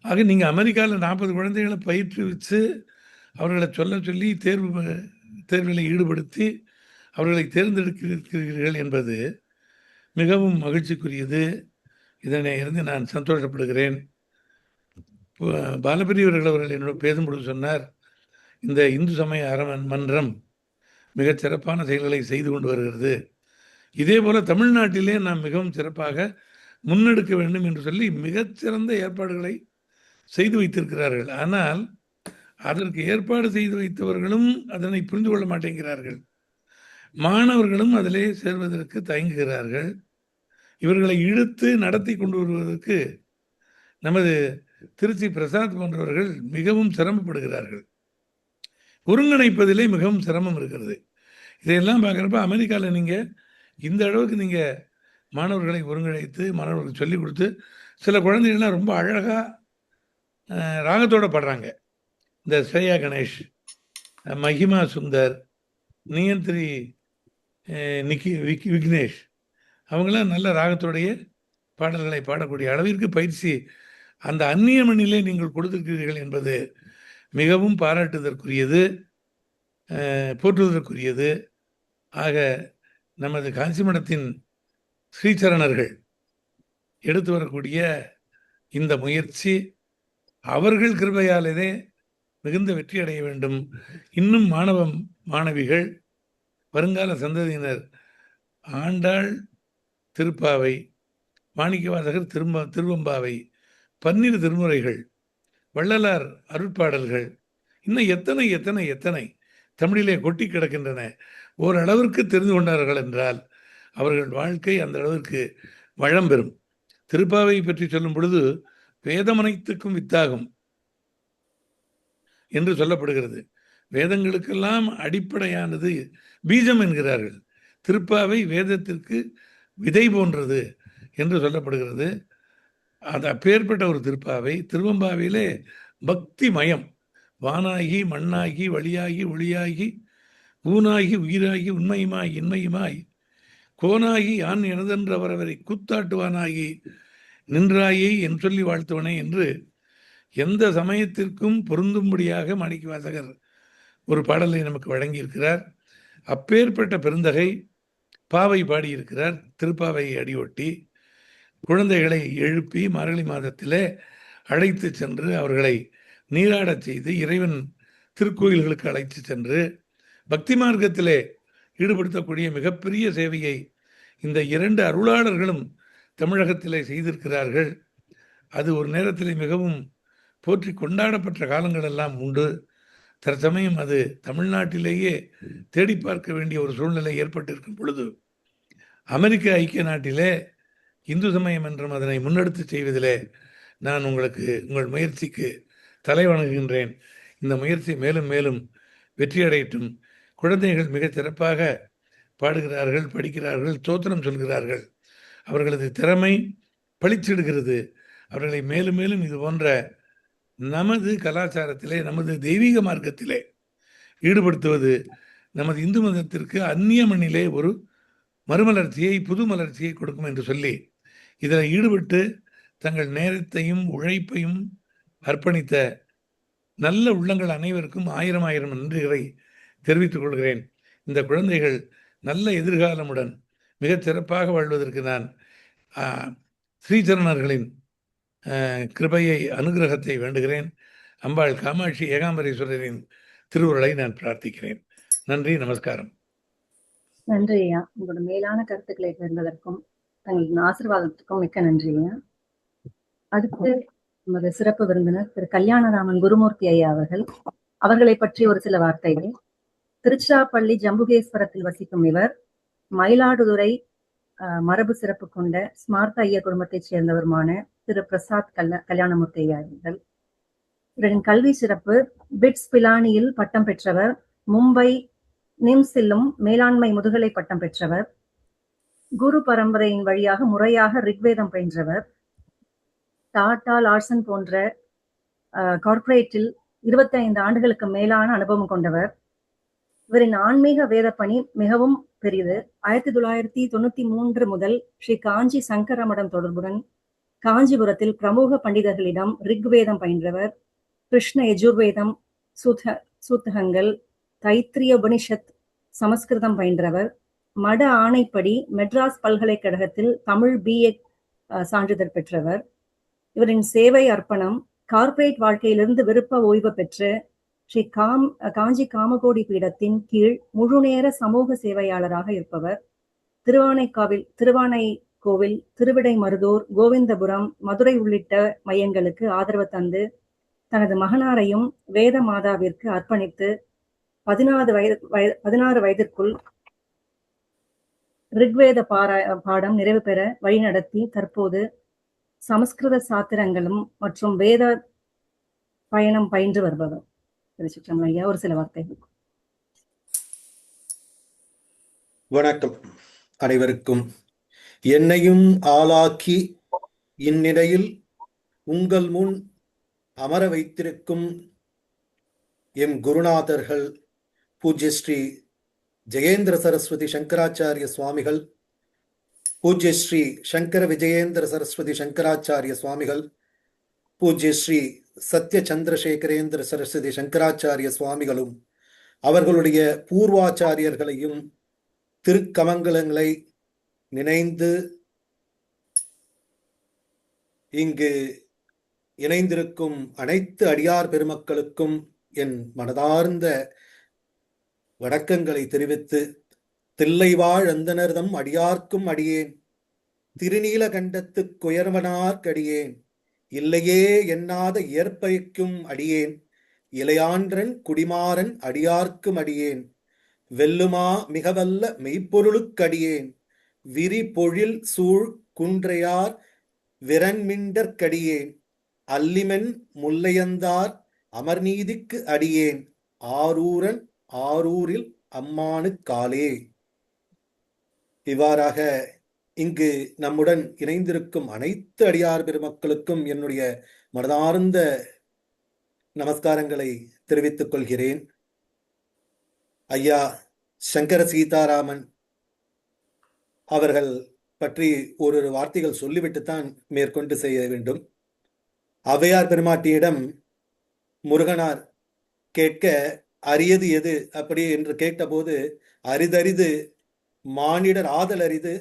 M: ஆக நீங்கள் அமெரிக்காவில் 40 குழந்தைகளை பயிற்றுவித்து அவர்களை சொல்லி தேர்வில் ஈடுபடுத்தி அவர்களை தேர்ந்தெடுக்கிறீர்கள் என்பது மிகவும் மகிழ்ச்சிக்குரியது, இதனை இருந்து நான் சந்தோஷப்படுகிறேன். பாலபிரியவர்கள் அவர்கள் என்னோட பேசும்பொழுது சொன்னார், இந்த இந்து சமய மன்றம் மிகச் சிறப்பான செயல்களை செய்து கொண்டு வருகிறது. இதே போல தமிழ்நாட்டிலே நாம் மிகவும் சிறப்பாக முன்னெடுக்க வேண்டும் என்று சொல்லி மிகச்சிறந்த ஏற்பாடுகளை செய்து வைத்திருக்கிறார்கள். ஆனால் அதற்கு ஏற்பாடு செய்து வைத்தவர்களும் அதனை புரிந்து கொள்ள மாட்டேங்கிறார்கள். மாணவர்களும் அதிலே சேர்வதற்கு தயங்குகிறார்கள். இவர்களை இழுத்து நடத்தி கொண்டு வருவதற்கு நமது திருச்சி பிரசாத் போன்றவர்கள் மிகவும் சிரமப்படுகிறார்கள். ஒருங்கிணைப்பதிலே மிகவும் சிரமம் இருக்கிறது. இதையெல்லாம் பார்க்குறப்ப அமெரிக்காவில் நீங்கள் இந்த அளவுக்கு நீங்கள் மாணவர்களை ஒருங்கிணைத்து மாணவர்களுக்கு சொல்லிக் கொடுத்து சில குழந்தைகள்லாம் ரொம்ப அழகாக ராகத்தோடு பாடுறாங்க. இந்த ஸ்ரேயா கணேஷ், மஹிமா சுந்தர், நியந்திரி விக்னேஷ் அவங்களாம் நல்ல ராகத்தோடைய பாடல்களை பாடக்கூடிய அளவிற்கு பயிற்சி அந்த அந்நிய மண்ணிலே நீங்கள் கொடுத்திருக்கிறீர்கள் என்பது மிகவும் பாராட்டுதற்குரியது, போற்றுவதற்குரியது. ஆக நமது காஞ்சி மடத்தின் ஸ்ரீசரணர்கள் எடுத்து வரக்கூடிய இந்த முயற்சி அவர்கள் கிருபையாலே மிகுந்த வெற்றி அடைய வேண்டும். இன்னும் மாணவிகள் வருங்கால சந்ததியினர் ஆண்டாள் திருப்பாவை, மாணிக்கவாசகர் திருவம்பாவை, 12 திருமுறைகள், வள்ளலார் அருட்பாடல்கள், இன்னும் எத்தனை எத்தனை எத்தனை தமிழிலே கொட்டி கிடக்கின்றன. ஓரளவிற்கு தெரிந்து கொண்டார்கள் என்றால் அவர்கள் வாழ்க்கை அந்த அளவிற்கு வளம் பெறும். திருப்பாவை பற்றி சொல்லும் பொழுது வேதமனைத்துக்கும் வித்தாகும் என்று சொல்லப்படுகிறது. வேதங்களுக்கெல்லாம் அடிப்படையானது பீஜம் என்கிறார்கள். திருப்பாவை வேதத்திற்கு விதை போன்றது என்று சொல்லப்படுகிறது. அது அப்பேற்பட்ட ஒரு திருப்பாவை. திருவம்பாவிலே பக்தி மயம், வானாகி மண்ணாகி வழியாகி ஒளியாகி ஊனாகி உயிராகி உண்மையுமாய் இன்மையுமாய் கோனாகி யான் எனதென்றவரவரை கூத்தாட்டுவானாகி நின்றாயே என் சொல்லி வாழ்த்துவனே என்று எந்த சமயத்திற்கும் பொருந்தும்படியாக மாணிக்கவாசகர் ஒரு பாடலை நமக்கு வழங்கியிருக்கிறார். அப்பேற்பட்ட பெருந்தகை பாவை பாடியிருக்கிறார். திருப்பாவையை அடியொட்டி குழந்தைகளை எழுப்பி மார்கழி மாதத்திலே அழைத்து சென்று அவர்களை நீராடச் செய்து இறைவன் திருக்கோயில்களுக்கு அழைத்து சென்று பக்தி மார்க்கத்திலே ஈடுபடுத்தக்கூடிய மிகப்பெரிய சேவையை இந்த 2 அருளாளர்களும் தமிழகத்திலே செய்திருக்கிறார்கள். அது ஒரு நேரத்தில் மிகவும் போற்றி கொண்டாடப்பட்ட காலங்கள் எல்லாம் உண்டு. தற்சமயம் அது தமிழ்நாட்டிலேயே தேடி பார்க்க வேண்டிய ஒரு சூழ்நிலை ஏற்பட்டிருக்கும் பொழுது அமெரிக்க ஐக்கிய நாட்டிலே இந்து சமய மன்றம் அதனை முன்னெடுத்து செய்வதிலே நான் உங்கள் முயற்சிக்கு தலை வணங்குகின்றேன். இந்த முயற்சி மேலும் மேலும் வெற்றியடையட்டும். குழந்தைகள் மிக சிறப்பாக பாடுகிறார்கள், படிக்கிறார்கள், ஸ்தோத்திரம் சொல்கிறார்கள். அவர்களது திறமை பளிச்சிடுகிறது. அவர்களை மேலும் மேலும் இது போன்ற நமது கலாச்சாரத்திலே நமது தெய்வீக மார்க்கத்திலே ஈடுபடுத்துவது நமது இந்து மதத்திற்கு அந்நிய மண்ணிலே ஒரு மறுமலர்ச்சியை, புது மலர்ச்சியை கொடுக்கும் என்று சொல்லி இதில் ஈடுபட்டு தங்கள் நேரத்தையும் உழைப்பையும் அர்ப்பணித்த நல்ல உள்ளங்கள் அனைவருக்கும் 1000 நன்றிகளை தெரிவித்துக் கொள்கிறேன். இந்த குழந்தைகள் நல்ல எதிர்காலமுடன் மிகச் சிறப்பாக வாழ்வதற்கு நான் ஸ்ரீசரணர்களின் கிருபையை, அனுகிரகத்தை வேண்டுகிறேன். அம்பாள் காமாட்சி ஏகாம்பரேஸ்வரரின் திருவுருளை நான் பிரார்த்திக்கிறேன். நன்றி, நமஸ்காரம்.
D: நன்றி ஐயா. உங்களோட மேலான கருத்துக்களை பெறுவதற்கும் தங்களின் ஆசீர்வாதத்துக்கும் மிக்க நன்றி ஐயா. அடுத்து நமது சிறப்பு விருந்தினர் திரு கல்யாணராமன் குருமூர்த்தி ஐயா அவர்களை பற்றி ஒரு சில வார்த்தைகள். திருச்சிராப்பள்ளி ஜம்புகேஸ்வரத்தில் வசிக்கும் இவர் மயிலாடுதுறை மரபு சிறப்பு கொண்ட ஸ்மார்த்த ஐயா குடும்பத்தைச் சேர்ந்தவருமான திரு பிரசாத் கல்யாணமூர்த்தி ஐயா அவர்கள். இவரின் கல்வி சிறப்பு பிட்ஸ் பிலானியில் பட்டம் பெற்றவர், மும்பை நிம்ஸிலும் மேலாண்மை முதுகலை பட்டம் பெற்றவர், குரு பரம்பரையின் வழியாக முறையாக ரிக்வேதம் பயின்றவர், டாடா லார்சன் போன்ற கார்ப்பரேட்டில் 25 ஆண்டுகளுக்கு மேலான அனுபவம் கொண்டவர். இவரின் ஆன்மீக வேத பணி மிகவும் பெரிது. 1993 முதல் ஸ்ரீ காஞ்சி சங்கர மடம் தொடர்புடன் காஞ்சிபுரத்தில் பிரமுக பண்டிதர்களிடம் ரிக்வேதம் பயின்றவர். கிருஷ்ண யஜுர்வேதம், சூத்தகங்கள், தைத்திரிய உபனிஷத், சமஸ்கிருதம் பயின்றவர். மட ஆணைப்படி மெட்ராஸ் பல்கலைக்கழகத்தில் தமிழ் BA சான்றிதழ் பெற்றவர். இவரின் சேவை அர்ப்பணம் கார்ப்பரேட் வாழ்க்கையிலிருந்து விருப்ப ஓய்வு பெற்று ஸ்ரீ காஞ்சி காமகோடி பீடத்தின் கீழ் முழுநேர சமூக சேவையாளராக இருப்பவர். திருவானைக்கோவில், திருவிடைமருதூர், கோவிந்தபுரம், மதுரை உள்ளிட்ட மையங்களுக்கு ஆதரவு தந்து தனது மகனாரையும் வேத மாதாவிற்கு அர்ப்பணித்து 16 வயதிற்குள் ரிக்வேத பாடம் நிறைவு பெற வழிநடத்தி தற்போது சமஸ்கிருத சாத்திரங்களும் மற்றும் வேத பயணம் பயின்று வருபவர். திருச்சிற்றம்பலம் ஐயா, ஒரு சில வார்த்தைகள்.
N: வணக்கம் அனைவருக்கும். என்னையும் ஆளாக்கி இந்நிலையில் உங்கள் முன் அமர வைத்திருக்கும் எம் குருநாதர்கள் பூஜ்ய ஸ்ரீ ஜெயேந்திர சரஸ்வதி சங்கராச்சாரிய சுவாமிகள், பூஜ்ய ஸ்ரீ சங்கர விஜயேந்திர சரஸ்வதி சங்கராச்சாரிய சுவாமிகள், பூஜ்ய ஸ்ரீ சத்ய சந்திரசேகரேந்திர சரஸ்வதி சங்கராச்சாரிய சுவாமிகளும் அவர்களுடைய பூர்வாச்சாரியர்களையும் திருக்கமங்கலங்களை நினைந்து இங்கு இணைந்திருக்கும் அனைத்து அடியார் பெருமக்களுக்கும் என் மனதார்ந்த வணக்கங்களை தெரிவித்து, தில்லைவாழ் அந்தனர்தம் அடியார்க்கும் அடியேன், திருநீலகண்டத்து குயர்வனார்க்கடியேன், இல்லையே எண்ணாத இயற்பைக்கும் அடியேன், இளையான்றன் குடிமாறன் அடியார்க்கும் அடியேன், வெல்லுமா மிகவல்ல மெய்ப்பொருளுக்கடியேன், விரி பொழில் சூழ் குன்றையார் விரண்மிண்டற்கடியேன், அல்லிமென் முல்லையந்தார் அமர்நீதிக்கு அடியேன், ஆரூரன் ஆரூரில் அம்மானு காலே. இவ்வாறாக இங்கு நம்முடன் இணைந்திருக்கும் அனைத்து அடியார் பெருமக்களுக்கும் என்னுடைய மனதார்ந்த நமஸ்காரங்களை தெரிவித்துக் கொள்கிறேன். ஐயா சங்கர சீதாராமன் அவர்கள் பற்றி ஒரு வார்த்தைகள் சொல்லிவிட்டுத்தான் மேற்கொண்டு செய்ய வேண்டும். ஔவையார் பெருமாட்டியிடம் முருகனார் கேட்க, அரியது எது அப்படி என்று கேட்டபோது, அரிதரிது மானிடர் ஆதல் அரிது,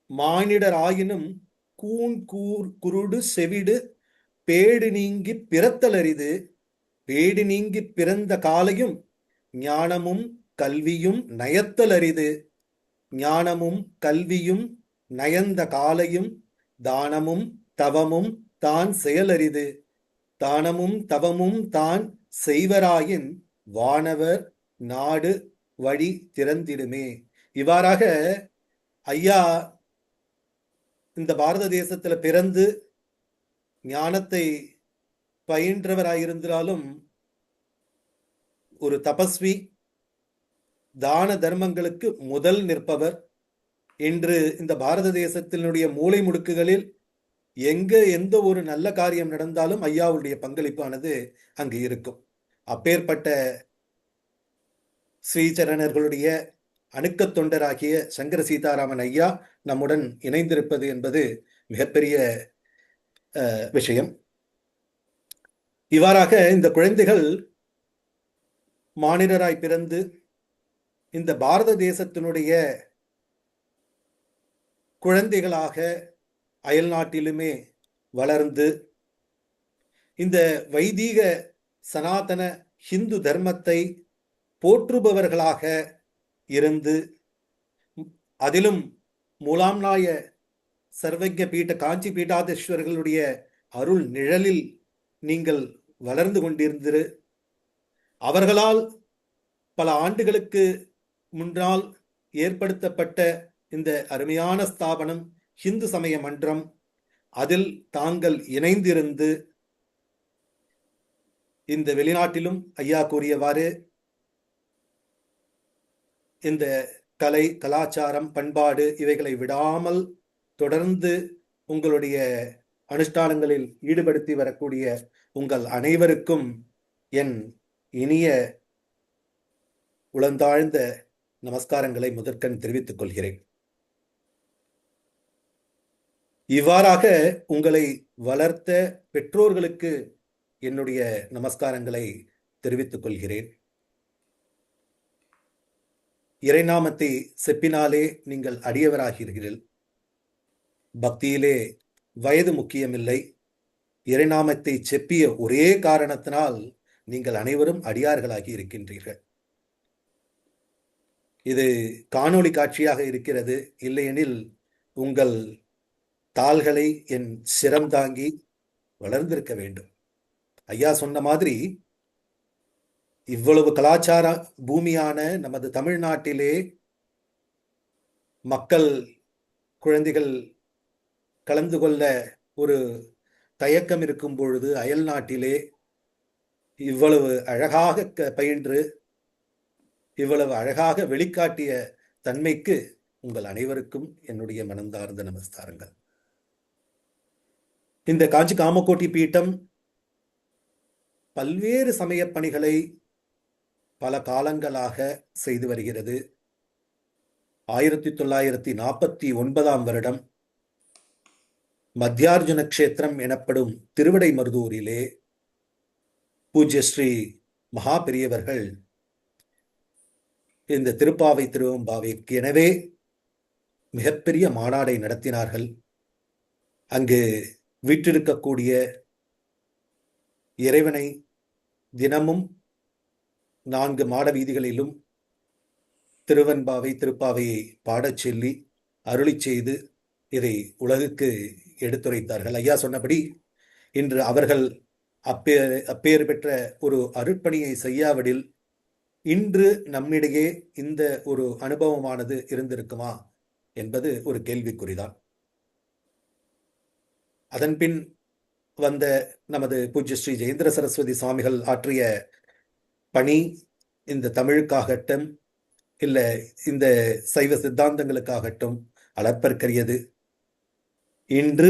N: மானிடர் ஆயினும் கூன் குருடு செவிடு பேடு நீங்கி பிறத்தல் அரிது, பேடு நீங்கி பிறந்த காலையும் ஞானமும் கல்வியும் நயத்தல் அரிது, ஞானமும் கல்வியும் நயந்த காலையும் தானமும் தவமும் தான் செயலரிது, தானமும் தவமும் தான் செய்வராயின் வானவர் நாடு வழி திறந்திடுமே. இவ்வாறாக ஐயா இந்த பாரத தேசத்துல பிறந்து ஞானத்தை பயின்றவராயிருந்தாலும் ஒரு தபஸ்வி, தான தர்மங்களுக்கு முதல் நிற்பவர். இன்று இந்த பாரத தேசத்தினுடைய மூலை முடுக்குகளில் எந்த ஒரு நல்ல காரியம் நடந்தாலும் ஐயாவுடைய பங்களிப்பானது அங்கு இருக்கும். அப்பேற்பட்ட ஸ்ரீசரணர்களுடைய அணுக்க தொண்டராகிய சங்கர சீதாராமன் ஐயா நம்முடன் இணைந்திருப்பது என்பது மிகப்பெரிய விஷயம். இவ்வாறாக இந்த குழந்தைகள் மானிடராய் பிறந்து இந்த பாரத தேசத்தினுடைய குழந்தைகளாக அயல் நாட்டிலுமே வளர்ந்து இந்த வைதீக சனாதன ஹிந்து தர்மத்தை போற்றுபவர்களாக இருந்து, அதிலும் மூலாம்நாய சர்வஜ பீட்ட காஞ்சி பீட்டாதீஸ்வரர்களுடைய அருள் நிழலில் நீங்கள் வளர்ந்து கொண்டிருந்து, அவர்களால் பல ஆண்டுகளுக்கு முன்னால் ஏற்படுத்தப்பட்ட இந்த அருமையான ஸ்தாபனம் ஹிந்து சமய மன்றம், அதில் தாங்கள் இணைந்திருந்து இந்த வெளிநாட்டிலும் ஐயா கூறியவாறு இந்த கலை, கலாச்சாரம், பண்பாடு இவைகளை விடாமல் தொடர்ந்து உங்களுடைய அனுஷ்டானங்களில் ஈடுபடுத்தி வரக்கூடிய உங்கள் அனைவருக்கும் என் இனிய உளந்தாழ்ந்த நமஸ்காரங்களை முதற்கண் தெரிவித்துக் கொள்கிறேன். இவ்வாறாக உங்களை வளர்த்த பெற்றோர்களுக்கு என்னுடைய நமஸ்காரங்களை தெரிவித்துக் கொள்கிறேன். இறைநாமத்தை செப்பினாலே நீங்கள் அடியவராகிறீர்கள், பக்தியிலே வயது முக்கியமில்லை. இறைநாமத்தை செப்பிய ஒரே காரணத்தினால் நீங்கள் அனைவரும் அடியார்களாகி இருக்கின்றீர்கள். இது காணொளி காட்சியாக இருக்கிறது. இல்லையெனில் உங்கள் தாள்களை என் சிரம் தாங்கி வளர்ந்திருக்க வேண்டும். ஐயா சொன்ன மாதிரி இவ்வளவு கலாச்சார பூமியான நமது தமிழ்நாட்டிலே மக்கள் குழந்தைகள் கலந்து கொள்ள ஒரு தயக்கம் இருக்கும் பொழுது அயல் நாட்டிலே இவ்வளவு அழகாக பயின்று இவ்வளவு அழகாக வெளிக்காட்டிய தன்மைக்கு உங்கள் அனைவருக்கும் என்னுடைய மனந்தார்ந்த நமஸ்காரங்கள். இந்த காஞ்சி காமகோட்டி பீட்டம் பல்வேறு சமய பணிகளை பல காலங்களாக செய்து வருகிறது. 1949 வருடம் மத்தியார்ஜுன கஷேத்திரம் எனப்படும் திருவிடை மருதூரிலே பூஜ்ய ஸ்ரீ மகா பெரியவர்கள் இந்த திருப்பாவை திருவம்பாவைக்கு எனவே மிகப்பெரிய மாநாடை நடத்தினார்கள். அங்கு வீற்றிருக்கக்கூடிய இறைவனை தினமும் 4 மாட வீதிகளிலும் திருவெண்பாவை திருப்பாவையை பாடச் சொல்லி அருளி செய்து இதை உலகுக்கு எடுத்துரைத்தார்கள். ஐயா சொன்னபடி இன்று அவர்கள் அப்பேறு பெற்ற ஒரு அருட்பணியை செய்யாவிடில் இன்று நம்மிடையே இந்த ஒரு அனுபவமானது இருந்திருக்குமா என்பது ஒரு கேள்விக்குறிதான். அதன்பின் வந்த நமது பூஜ்ய ஸ்ரீ ஜெயேந்திர சரஸ்வதி சுவாமிகள் ஆற்றிய பணி இந்த தமிழுக்காகட்டும் இல்ல இந்த சைவ சித்தாந்தங்களுக்காகட்டும் அளப்பற்கரியது. இன்று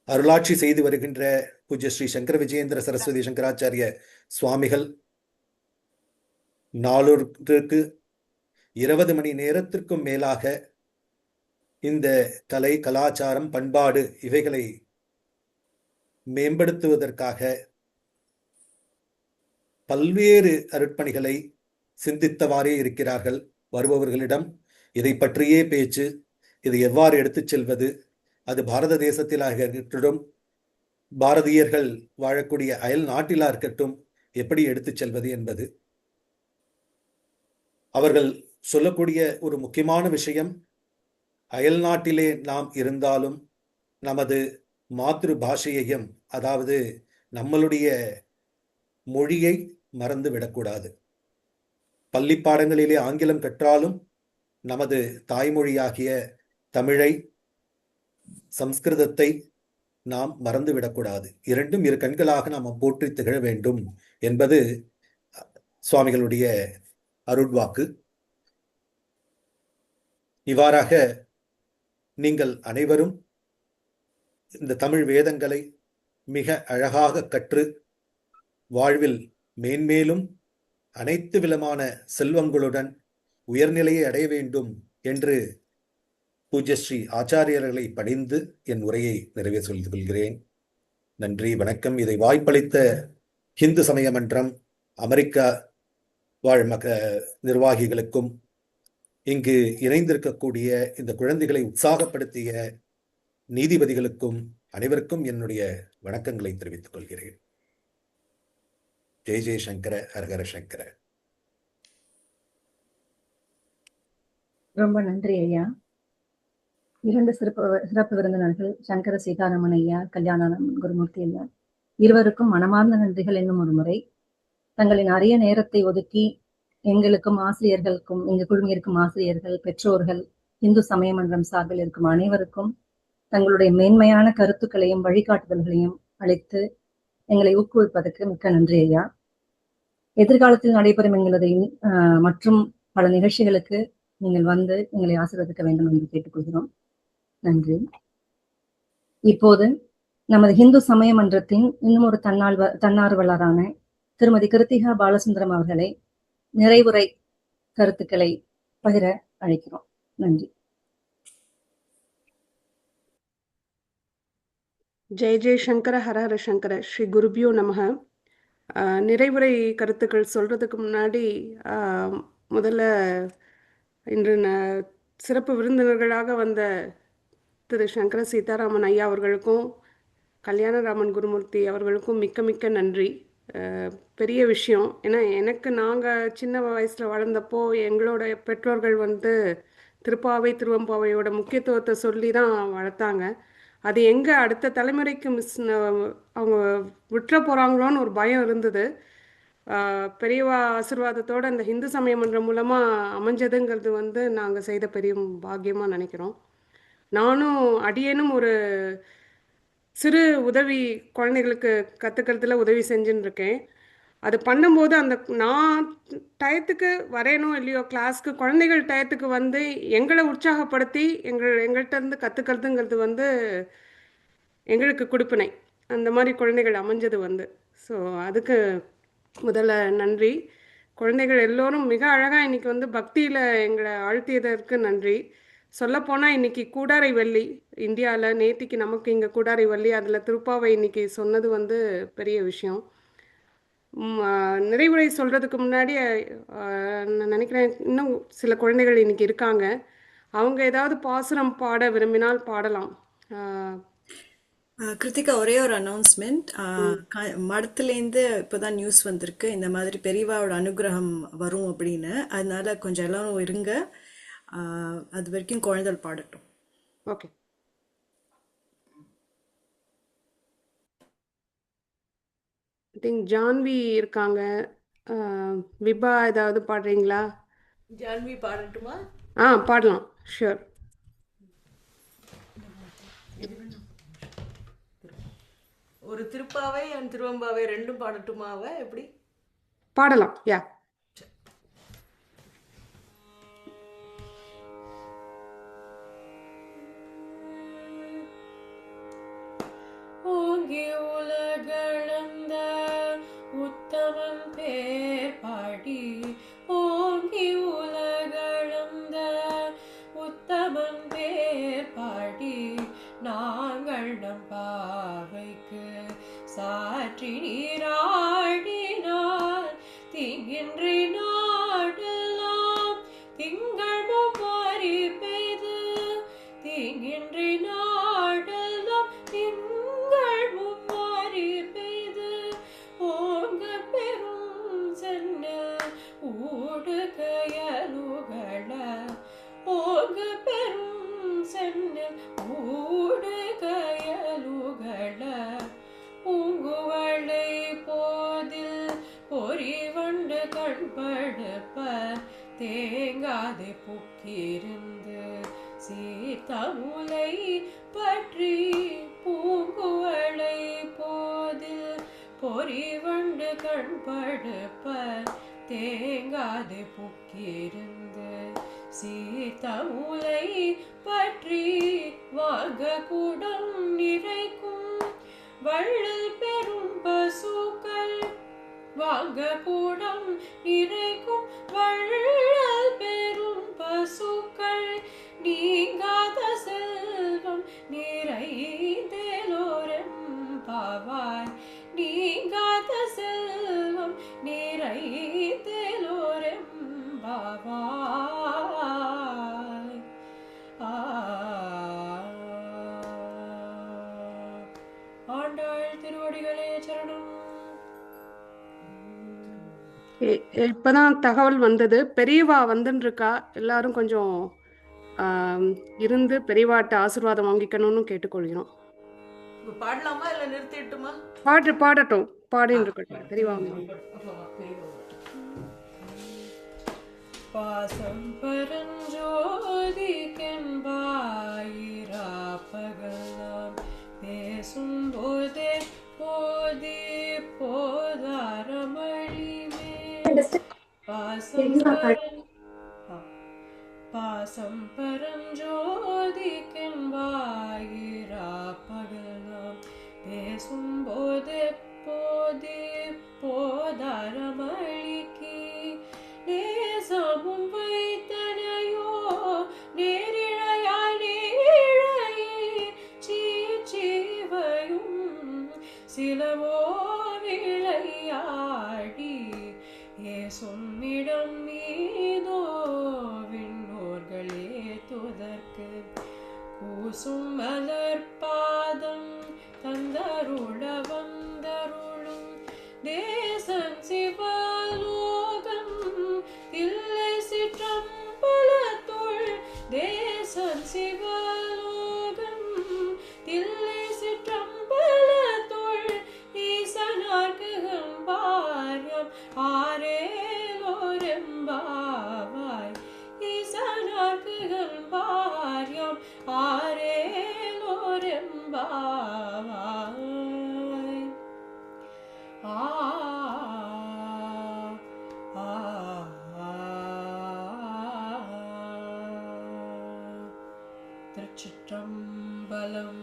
N: அருளாட்சி செய்து வருகின்ற பூஜ்ய ஸ்ரீ சங்கர விஜயேந்திர சரஸ்வதி சங்கராச்சாரிய சுவாமிகள் நாளொருக்கு 20 மணி நேரத்திற்கும் மேலாக இந்த கலை கலாச்சாரம் பண்பாடு இவைகளை மேம்படுத்துவதற்காக பல்வேறு அருட்பணிகளை சிந்தித்தவாறே இருக்கிறார்கள். வருபவர்களிடம் இதை பற்றியே பேச்சு, இதை எவ்வாறு எடுத்துச் செல்வது, அது பாரத தேசத்திலாக இருக்கட்டும் பாரதியர்கள் வாழக்கூடிய அயல் நாட்டிலா இருக்கட்டும் எப்படி எடுத்துச் செல்வது என்பது. அவர்கள் சொல்லக்கூடிய ஒரு முக்கியமான விஷயம், அயல் நாட்டிலே நாம் இருந்தாலும் நமது மாத்ரு பாஷையையும் அதாவது நம்மளுடைய மொழியை மறந்து விடக்கூடாது. பள்ளி பாடங்களிலே ஆங்கிலம் கற்றாலும் நமது தாய்மொழியாகிய தமிழை சம்ஸ்கிருதத்தை நாம் மறந்து விடக்கூடாது. இரண்டும் இரு கண்களாக நாம் போற்றி திகழ வேண்டும் என்பது சுவாமிகளுடைய அருட்வாக்கு. இவ்வாறாக நீங்கள் அனைவரும் இந்த தமிழ் வேதங்களை மிக அழகாக கற்று வாழ்வில் மேன்மேலும் அனைத்து விதமான செல்வங்களுடன் உயர்நிலையை அடைய வேண்டும் என்று பூஜ்ய ஸ்ரீ ஆச்சாரியர்களை பணிந்து என் உரையை நிறைவேற்ற சொல்லிக் கொள்கிறேன். நன்றி, வணக்கம். இதை வாய்ப்பளித்த ஹிந்து சமய மன்றம், அமெரிக்கா வாழ் நிர்வாகிகளுக்கும் இங்கு இணைந்திருக்கக்கூடிய இந்த குழந்தைகளை உற்சாகப்படுத்திய நீதிபதிகளுக்கும் அனைவருக்கும் என்னுடைய வணக்கங்களை தெரிவித்துக் கொள்கிறேன். ஜெய் ஜெய் சங்கர, ஹரஹர சங்கர.
D: ரொம்ப நன்றி ஐயா. 2 சிறப்பு விருந்தினர்கள் சங்கர சீதாராமன் ஐயா, கல்யாணானந்த் குருமூர்த்தி ஐயா இருவருக்கும் மனமார்ந்த நன்றிகள். என்னும் ஒரு முறை தங்களின் அரிய நேரத்தை ஒதுக்கி எங்களுக்கும் ஆசிரியர்களுக்கும் இங்கு குழுமியிருக்கும் ஆசிரியர்கள், பெற்றோர்கள், இந்து சமய மன்றம் சார்பில் இருக்கும் அனைவருக்கும் தங்களுடைய மேன்மையான கருத்துக்களையும் வழிகாட்டுதல்களையும் அளித்து எங்களை ஊக்குவிப்பதற்கு மிக்க நன்றி ஐயா. எதிர்காலத்தில் நடைபெறும் எங்களது மற்றும் பல நிகழ்ச்சிகளுக்கு நீங்கள் வந்து எங்களை ஆசீர்வதிக்க வேண்டும் என்று கேட்டுக்கொள்கிறோம். நன்றி. இப்போது நமது இந்து சமய மன்றத்தின் இன்னும் ஒரு தன்னார்வலரான திருமதி கிருத்திகா பாலசுந்தரம் அவர்களை நிறைவுரை கருத்துக்களை பகிர அழைக்கிறோம். நன்றி.
O: ஜெய் ஜெய் சங்கர, ஹரஹர சங்கர. ஸ்ரீ குருபியோ நமக. நிறைவுரை கருத்துக்கள் சொல்கிறதுக்கு முன்னாடி முதல்ல இன்று சிறப்பு விருந்தினர்களாக வந்த திரு சங்கர சீதாராமன் ஐயா அவர்களுக்கும் கல்யாணராமன் குருமூர்த்தி அவர்களுக்கும் மிக்க மிக்க நன்றி. பெரிய விஷயம். ஏன்னா எனக்கு நாங்கள் சின்ன வயசில் வளர்ந்தப்போ எங்களோட பெற்றோர்கள் வந்து திருப்பாவை திருவம்பாவையோட முக்கியத்துவத்தை சொல்லி தான் வளர்த்தாங்க. அது எங்கே அடுத்த தலைமுறைக்கு அவங்க விட்டுற போகிறாங்களோன்னு ஒரு பயம் இருந்தது. பெரியவா ஆசீர்வாதத்தோடு அந்த ஹிந்து சமய மன்றம் மூலமாக அமைஞ்சதுங்கிறது வந்து நாங்கள் செய்த பெரிய பாக்கியமாக நினைக்கிறோம். நானும் அடியேனும் ஒரு சிறு உதவி குழந்தைகளுக்கு கற்றுக்கிறதுல உதவி செஞ்சுன்னு இருக்கேன். அது பண்ணும்போது அந்த நான் டயத்துக்கு வரேனோ இல்லையோ கிளாஸ்க்கு, குழந்தைகள் டயத்துக்கு வந்து எங்களை உற்சாகப்படுத்தி எங்கள்கிட்ட இருந்து கற்றுக்கிறதுங்கிறது வந்து எங்களுக்கு கொடுப்பினை. அந்த மாதிரி குழந்தைகள் அமைஞ்சது வந்து. ஸோ அதுக்கு முதல்ல நன்றி. குழந்தைகள் எல்லோரும் மிக அழகாக இன்றைக்கி வந்து பக்தியில் எங்களை ஆழ்த்தியதற்கு நன்றி. சொல்லப்போனால் இன்றைக்கி கூடாரை வள்ளி இந்தியாவில், நேத்திக்கு நமக்கு இங்கே கூடாரை வள்ளி, அதில் திருப்பாவை இன்றைக்கி சொன்னது வந்து பெரிய விஷயம். நிறைவுரை சொல்கிறதுக்கு முன்னாடி நான் நினைக்கிறேன் இன்னும் சில குழந்தைகள் இன்றைக்கி இருக்காங்க. அவங்க ஏதாவது பாசுரம் பாட விரும்பினால் பாடலாம்.
F: கிருத்திகா, ஒரே ஒரு அனௌன்ஸ்மெண்ட். மடத்துலேருந்து இப்போதான் நியூஸ் வந்திருக்கு, இந்த மாதிரி பெரியவாவோட அனுகிரகம் வரும் அப்படின்னு. அதனால கொஞ்சம் எல்லாரும் இருங்க. அது வரைக்கும் குழந்தைகள் பாடட்டும்.
O: ஓகே. ஐ திங்க் ஜான்வி இருக்காங்க. விபா ஏதாவது பாடுறீங்களா?
F: ஜான்வி பாடட்டுமா?
O: பாடலாம். ஷூர்.
F: ஒரு திருப்பாவை அண்ட் திருவம்பாவை ரெண்டும் பாடட்டுமாவ? எப்படி
O: பாடலாம்? யா.
P: ஓங்கி உலகளந்த உத்தமன் பேர் பாடி, ஓங்கி உலகளந்த உத்தமன் பேர் பாடி, நாங்கள் நம் பாவைக்கு சாற்றி நீராடினார். திங்கின்றி நாடெல்லாம் திங்கள் மும்மாரி பெய்து, திங்கின்றி நாடெல்லாம் திங்கள் மும்மாரி பெய்து, ஓங்க பெரும் சென்ன ஊடு கயலுகள, ஓங்க பெரும் சென்ன ஊடு கயலுகள, பூங்குவளை போதில் பொறிவண்டு கண்படுப்ப, தேங்காதை புக்கிருந்து சீர்த்தமுலை பற்றி, பூங்குவளை போதில் பொறிவண்டு கண்படுப்ப, தேங்காதை புக்கிருந்து சீர்த்தமுலை பற்றி, வாங்க கூடம் நிறைக்கும் வள்ளல் பெரும் பசுக்கள், வாங்க கூடம் நிறைக்கும் வள்ளல் பெரும் பசுக்கள், நீங்காத செல்வம் நிறைந்தேலோரெம் பாவாய், நீங்காத செல்வம் நிறைந்தேலோரெம் பாவாய். ஆண்டாள் திருவடிகளே சரணம்.
O: இப்போதான் தகவல் வந்தது, பெரியவா வந்துன்னு இருக்கா. எல்லாரும் கொஞ்சம் இருந்து பெரியவாட்ட ஆசீர்வாதம் வாங்கிக்கணும்னு கேட்டுக்கொள்கிறோம்.
F: பாடலாமா இல்ல நிறுத்திட்டுமா?
O: பாடட்டும், பாடின்னு இருக்கட்டும். பெரியவா
P: பாசம் பரஞ்சோதி கென்பாயிரா பகலாம், பேசும் போதே போதி போதாரமழிமே, பாசம் பரஞ்சோதி கென்பாயிரா பகலாம், பேசும் போதே போதி போதாரமழிக்கு, நேசமும் வைத்தனையோ நேரிழையாய் நேழையே சீச்சீவையும் சிலவோ விளையாடி, ஏசும்மிடம் மீதோ விண்ணோர்களே துதற்கு, பூசும் மலர்பாதம் தந்தருள வந்தருளும் தேசன் சிவலோகம் தில்லை சிற்றம்பலத்துள் தேசன் சிவலோகம் தில்லை சிற்றம்பலத்துள் ஈசனார்க்குகம் பாரியம் ஆரேலோரெம்பாவாய் ஈசனார்க்குகம் பாரியம் ஆரேலோரெம்பாவாய் ஆ ஆ திருச்சிற்றம்பலம்.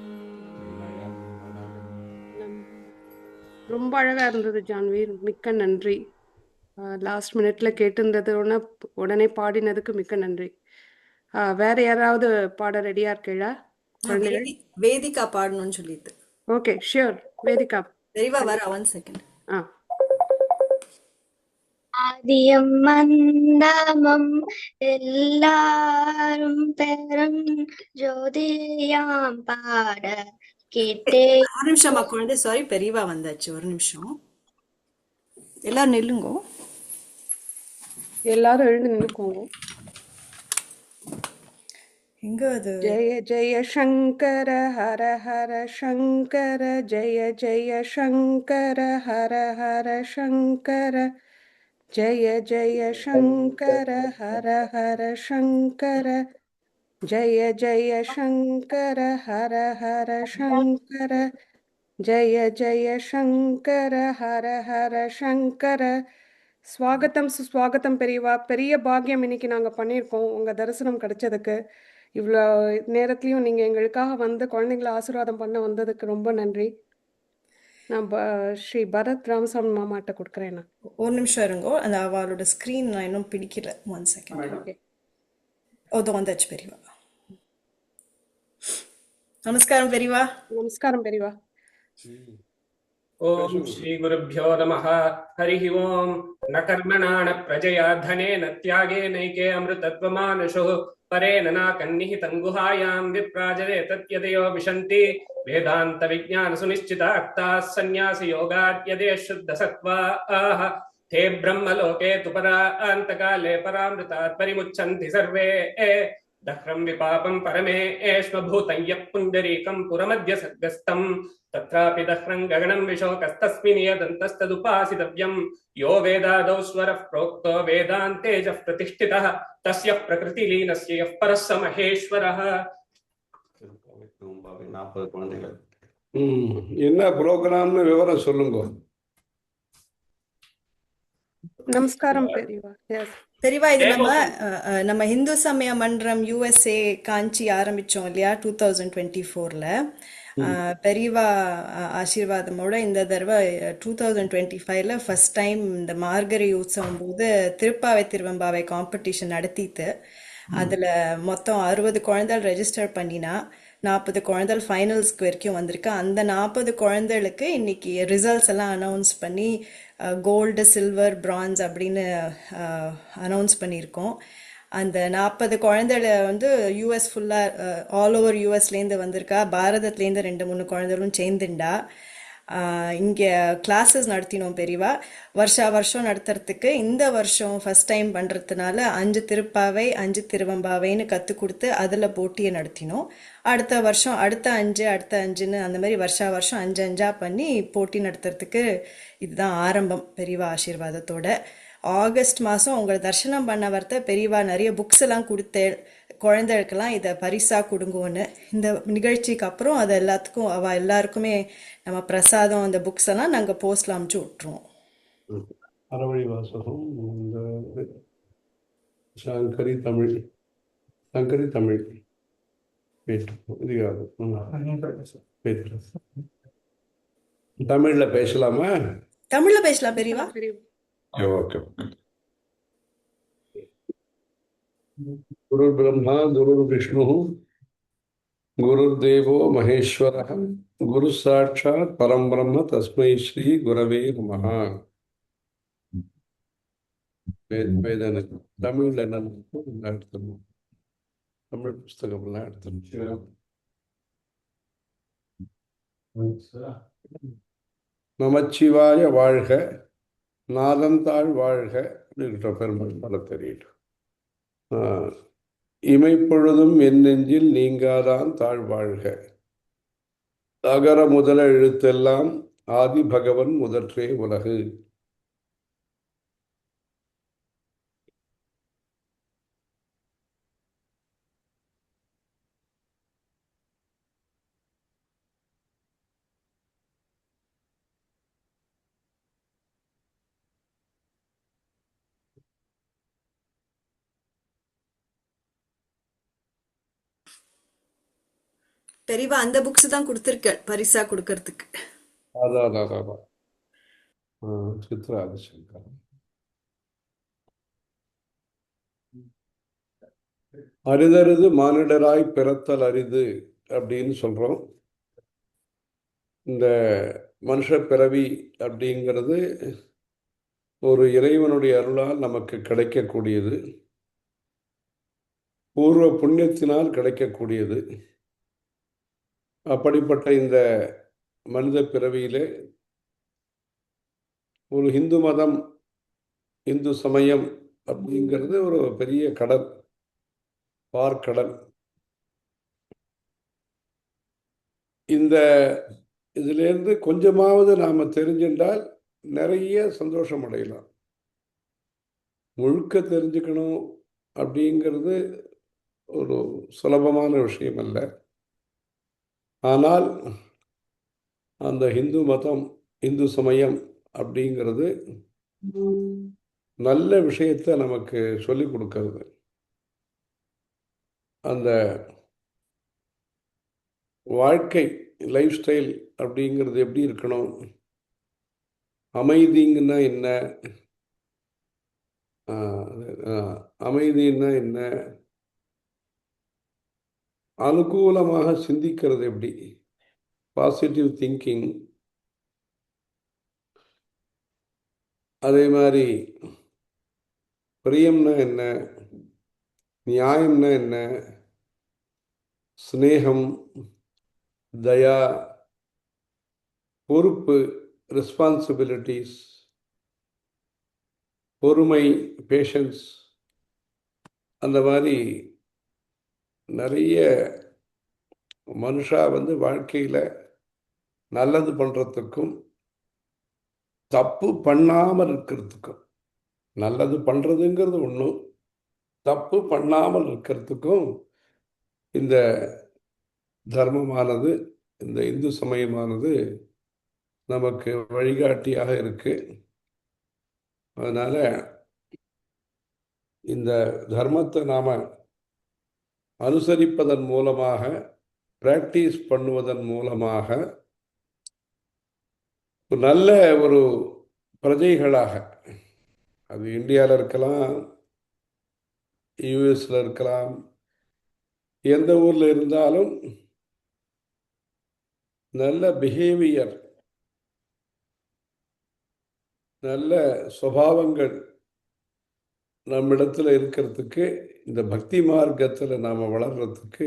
O: ரொம்ப அழகா இருந்தது ஜான்வீர், மிக்க நன்றி. லாஸ்ட் மினிட்ல கேட்டிருந்தது உடனே பாடினதுக்கு மிக்க நன்றி. வேற யாராவது பாட ரெடியா இருக்கீங்களா குழந்தைகள்?
F: வேதிகா பாடணும்னு சொல்லிட்டு.
O: Okay, sure. வேதிகா
F: தெளிவா வர 1 செகண்ட்.
G: ஆதியம் மந்தமம் எல்லாரும் பெரும் ஜோதியாம் பாட கேட்டே.
F: ஒரு நிமிஷமா குழந்தை, சாரி, பெரியவா வந்தாச்சு, ஒரு நிமிஷம். எல்லாரும் நில்லுங்கோ,
O: எல்லாரும் எழுந்து நின்னுக்கோங்க.
F: எங்க அது?
O: ஜெய ஜெய சங்கர ஹர ஹர சங்கர, ஜெய ஜெய சங்கர ஹர ஹர சங்கர, ஜெய ஜெய சங்கர ஹர ஹர சங்கர, ஜெய ஜெய சங்கர ஹர ஹர சங்கர, ஜெய ஜெய சங்கர ஹர ஹர சங்கர. ஸ்வாகத்தம் சுஸ்வாகத்தம் பெரியவா. பெரிய பாக்கியம் இன்னைக்கு நாங்கள் பண்ணியிருக்கோம் உங்கள் தரிசனம் கிடைச்சதுக்கு. இவ்வளோ நேரத்துலையும் நீங்கள் எங்களுக்காக வந்து குழந்தைங்கள ஆசீர்வாதம் பண்ண வந்ததுக்கு ரொம்ப நன்றி. நான் ஸ்ரீ பரத் ராமசாமி மாமாட்ட கொடுக்குறேன். நான்
F: ஒரு நிமிஷம் இருங்கோ, அந்த அவளோட ஸ்க்ரீன் நான் இன்னும் பிடிக்கல. 1 செகண்ட்.
O: ஓகே,
F: அது வந்தாச்சு பெரியவா. நமஸ்காரம் பெரியவா.
O: நமஸ்காரம் பெரியவா.
E: ओम श्री गुरुभ्यो नमः. हरिः ओम. न कर्मणा न प्रजया धनेन त्यागे नैके अमृतत्वमानुषुः परेण नाकन्निहितं गुहायां विप्राजते तत्यदयो विशन्ति वेदान्त विज्ञान सुनिश्चिताक्ताः सन्न्यासयोगाद्यदे शुद्धसत्त्वाः ते ब्रह्मलोके तु परान्तकाले परामृतात् परिमुच्यन्ति सर्वे दह्रं विपापं परमेष्वभूतं यः पुण्डरीकं पुरमद्य सर्गस्थं तत्रापि दह्रं गगनं विशोकस्तस्मिन् यदन्तस्तदुपासितव्यं यो वेदादौ स्वरः प्रोक्तो वेदान्तेजः प्रतिष्ठितः तस्य प्रकृतिलीनस्य यः परः स महेश्वरः.
Q: என்ன ப்ரோக்ராம்னு விவரம் சொல்லுங்க.
O: நமஸ்காரம் பெரியவா. எஸ்
F: பெரியவா, இது நம்ம ஹிந்து சமய மன்றம் USA காஞ்சி ஆரம்பிச்சோம் இல்லையா 2024ல. பெரியவா ஆசீர்வாதமோட இந்த தடவை 2025ல ஃபர்ஸ்ட் டைம் இந்த மார்கழி உற்சவம் போது திருப்பாவை திருவெம்பாவை காம்படிஷன் நடத்திட்டு அதுல மொத்தம் 60 குழந்தைகள் ரெஜிஸ்டர் பண்ணினா 40 குழந்தைகள் ஃபைனல்ஸ்க்கு வரைக்கும் வந்திருக்கு. அந்த 40 குழந்தைகளுக்கு இன்னைக்கு ரிசல்ட்ஸ் எல்லாம் அனௌன்ஸ் பண்ணி கோல்டு, சில்வர், பிரான்ஸ் அப்படின்னு அனௌன்ஸ் பண்ணியிருக்கோம். அந்த 40 குழந்தைகளை வந்து யூஎஸ் ஃபுல்லாக ஆல் ஓவர் யூஎஸ்லேருந்து வந்திருக்கா. பாரதத்துலேருந்து 2-3 குழந்தைகளும் சேர்ந்துண்டா. இங்கே கிளாஸஸ் நடத்தினோம் பெரியவா. வருஷம் நடத்துறதுக்கு இந்த வருஷம் ஃபர்ஸ்ட் டைம் பண்ணுறதுனால 5 திருப்பாவை 5 திருவெம்பாவைன்னு கற்றுக் கொடுத்து அதில் போட்டியை நடத்தினோம். அடுத்த வருஷம் அடுத்த 5ன்னு அந்த மாதிரி வருஷம் 5 பண்ணி போட்டி நடத்துறதுக்கு இதுதான் ஆரம்பம் பெரியவா ஆசீர்வாதத்தோட. ஆகஸ்ட் மாதம் உங்களை தரிசனம் பண்ண வரத்த பெரியவா நிறைய புக்ஸ் எல்லாம் கொடுத்தேன் குழந்தைகளுக்கெல்லாம், இதை பரிசா கொடுங்கோன்னு. இந்த நிகழ்ச்சிக்கு அப்புறம் அது எல்லாத்துக்கும் எல்லாருக்குமே நம்ம பிரசாதம் அந்த புக்ஸ் எல்லாம் நாங்கள் போஸ்ட்ல அமுச்சு விட்டுருவோம்.
Q: அறவழி வாசகம், இந்த சங்கரி தமிழ் தமிழ்ல பேசலாமா?
F: தமிழ்ல பேசலாம் பெரியவா.
Q: ஓகே. குரு பிரம்மா குரு விஷ்ணு குரு தேவோ மகேஸ்வரः குரு சாட்சாத் பரம் பிரம்ம தஸ்மை ஸ்ரீ குரவே நமः. வேதனை தமிழ்ல என்ன எடுத்துணும், தமிழ் புஸ்தகம் எல்லாம் எடுத்துணும். நமச்சிவாய வாழ்க, நாதந்தாள் வாழ்க அப்படின்ற பெருமாள் பல தெரியும். இமைப்பொழுதும் என் நெஞ்சில் நீங்காதான் தாழ்வாழ்க, அகர முதல எழுத்தெல்லாம் ஆதி பகவன் முதற்றே உலகு.
F: பெரியவா அந்த புக்ஸ் தான் கொடுத்துருக்க பரிசா கொடுக்கறதுக்கு.
Q: அதான் சித்ரா ஆதிசங்கர். அரிதறிது மானிடராய் பிறத்தல் அரிது அப்படின்னு சொல்றோம். இந்த மனுஷ பிறவி அப்படிங்கிறது ஒரு இறைவனுடைய அருளால் நமக்கு கிடைக்கக்கூடியது, பூர்வ புண்ணியத்தினால் கிடைக்கக்கூடியது. அப்படிப்பட்ட இந்த மனித பிறவியிலே ஒரு இந்து மதம், இந்து சமயம் அப்படிங்கிறது ஒரு பெரிய கடல், பார்க்கடல். இந்த இதுலேருந்து கொஞ்சமாவது நாம் தெரிஞ்சின்றால் நிறைய சந்தோஷம் அடையலாம். முழுக்க தெரிஞ்சுக்கணும் அப்படிங்கிறது ஒரு சுலபமான விஷயம் அல்ல. ஆனால் அந்த இந்து மதம், இந்து சமயம் அப்படிங்கிறது நல்ல விஷயத்தை நமக்கு சொல்லி கொடுக்கறது. அந்த வாழ்க்கை லைஃப் ஸ்டைல் அப்படிங்கிறது எப்படி இருக்கணும், அமைதிங்கன்னா என்ன, அமைதின்னா என்ன, அனுகூலமாக சிந்திக்கிறது எப்படி, பாசிட்டிவ் திங்கிங், அதே மாதிரி பிரியம்னா என்ன, நியாயம்னா என்ன, ஸ்னேகம், தயா, பொறுப்பு, ரெஸ்பான்சிபிலிட்டிஸ், பொறுமை, பேஷன்ஸ், அந்த மாதிரி நிறைய மனுஷா வாழ்க்கையில் நல்லது பண்ணுறதுக்கும் தப்பு பண்ணாமல் இருக்கிறதுக்கும், நல்லது பண்ணுறதுங்கிறது ஒன்றும், தப்பு பண்ணாமல் இருக்கிறதுக்கும் இந்த தர்மமானது, இந்த இந்து சமயமானது நமக்கு வழிகாட்டியாக இருக்கு. அதனால் இந்த தர்மத்தை நாம் அனுசரிப்பதன் மூலமாக, பிராக்டிஸ் பண்ணுவதன் மூலமாக நல்ல ஒரு பிரஜைகளாக, அது இந்தியாவில் இருக்கலாம், யூஎஸில் இருக்கலாம், எந்த ஊரில் இருந்தாலும் நல்ல பிஹேவியர், நல்ல சுபாவங்கள் நம்மிடத்தில் இருக்கிறதுக்கு, இந்த பக்தி மார்க்கத்தில் நாம் வளர்கிறதுக்கு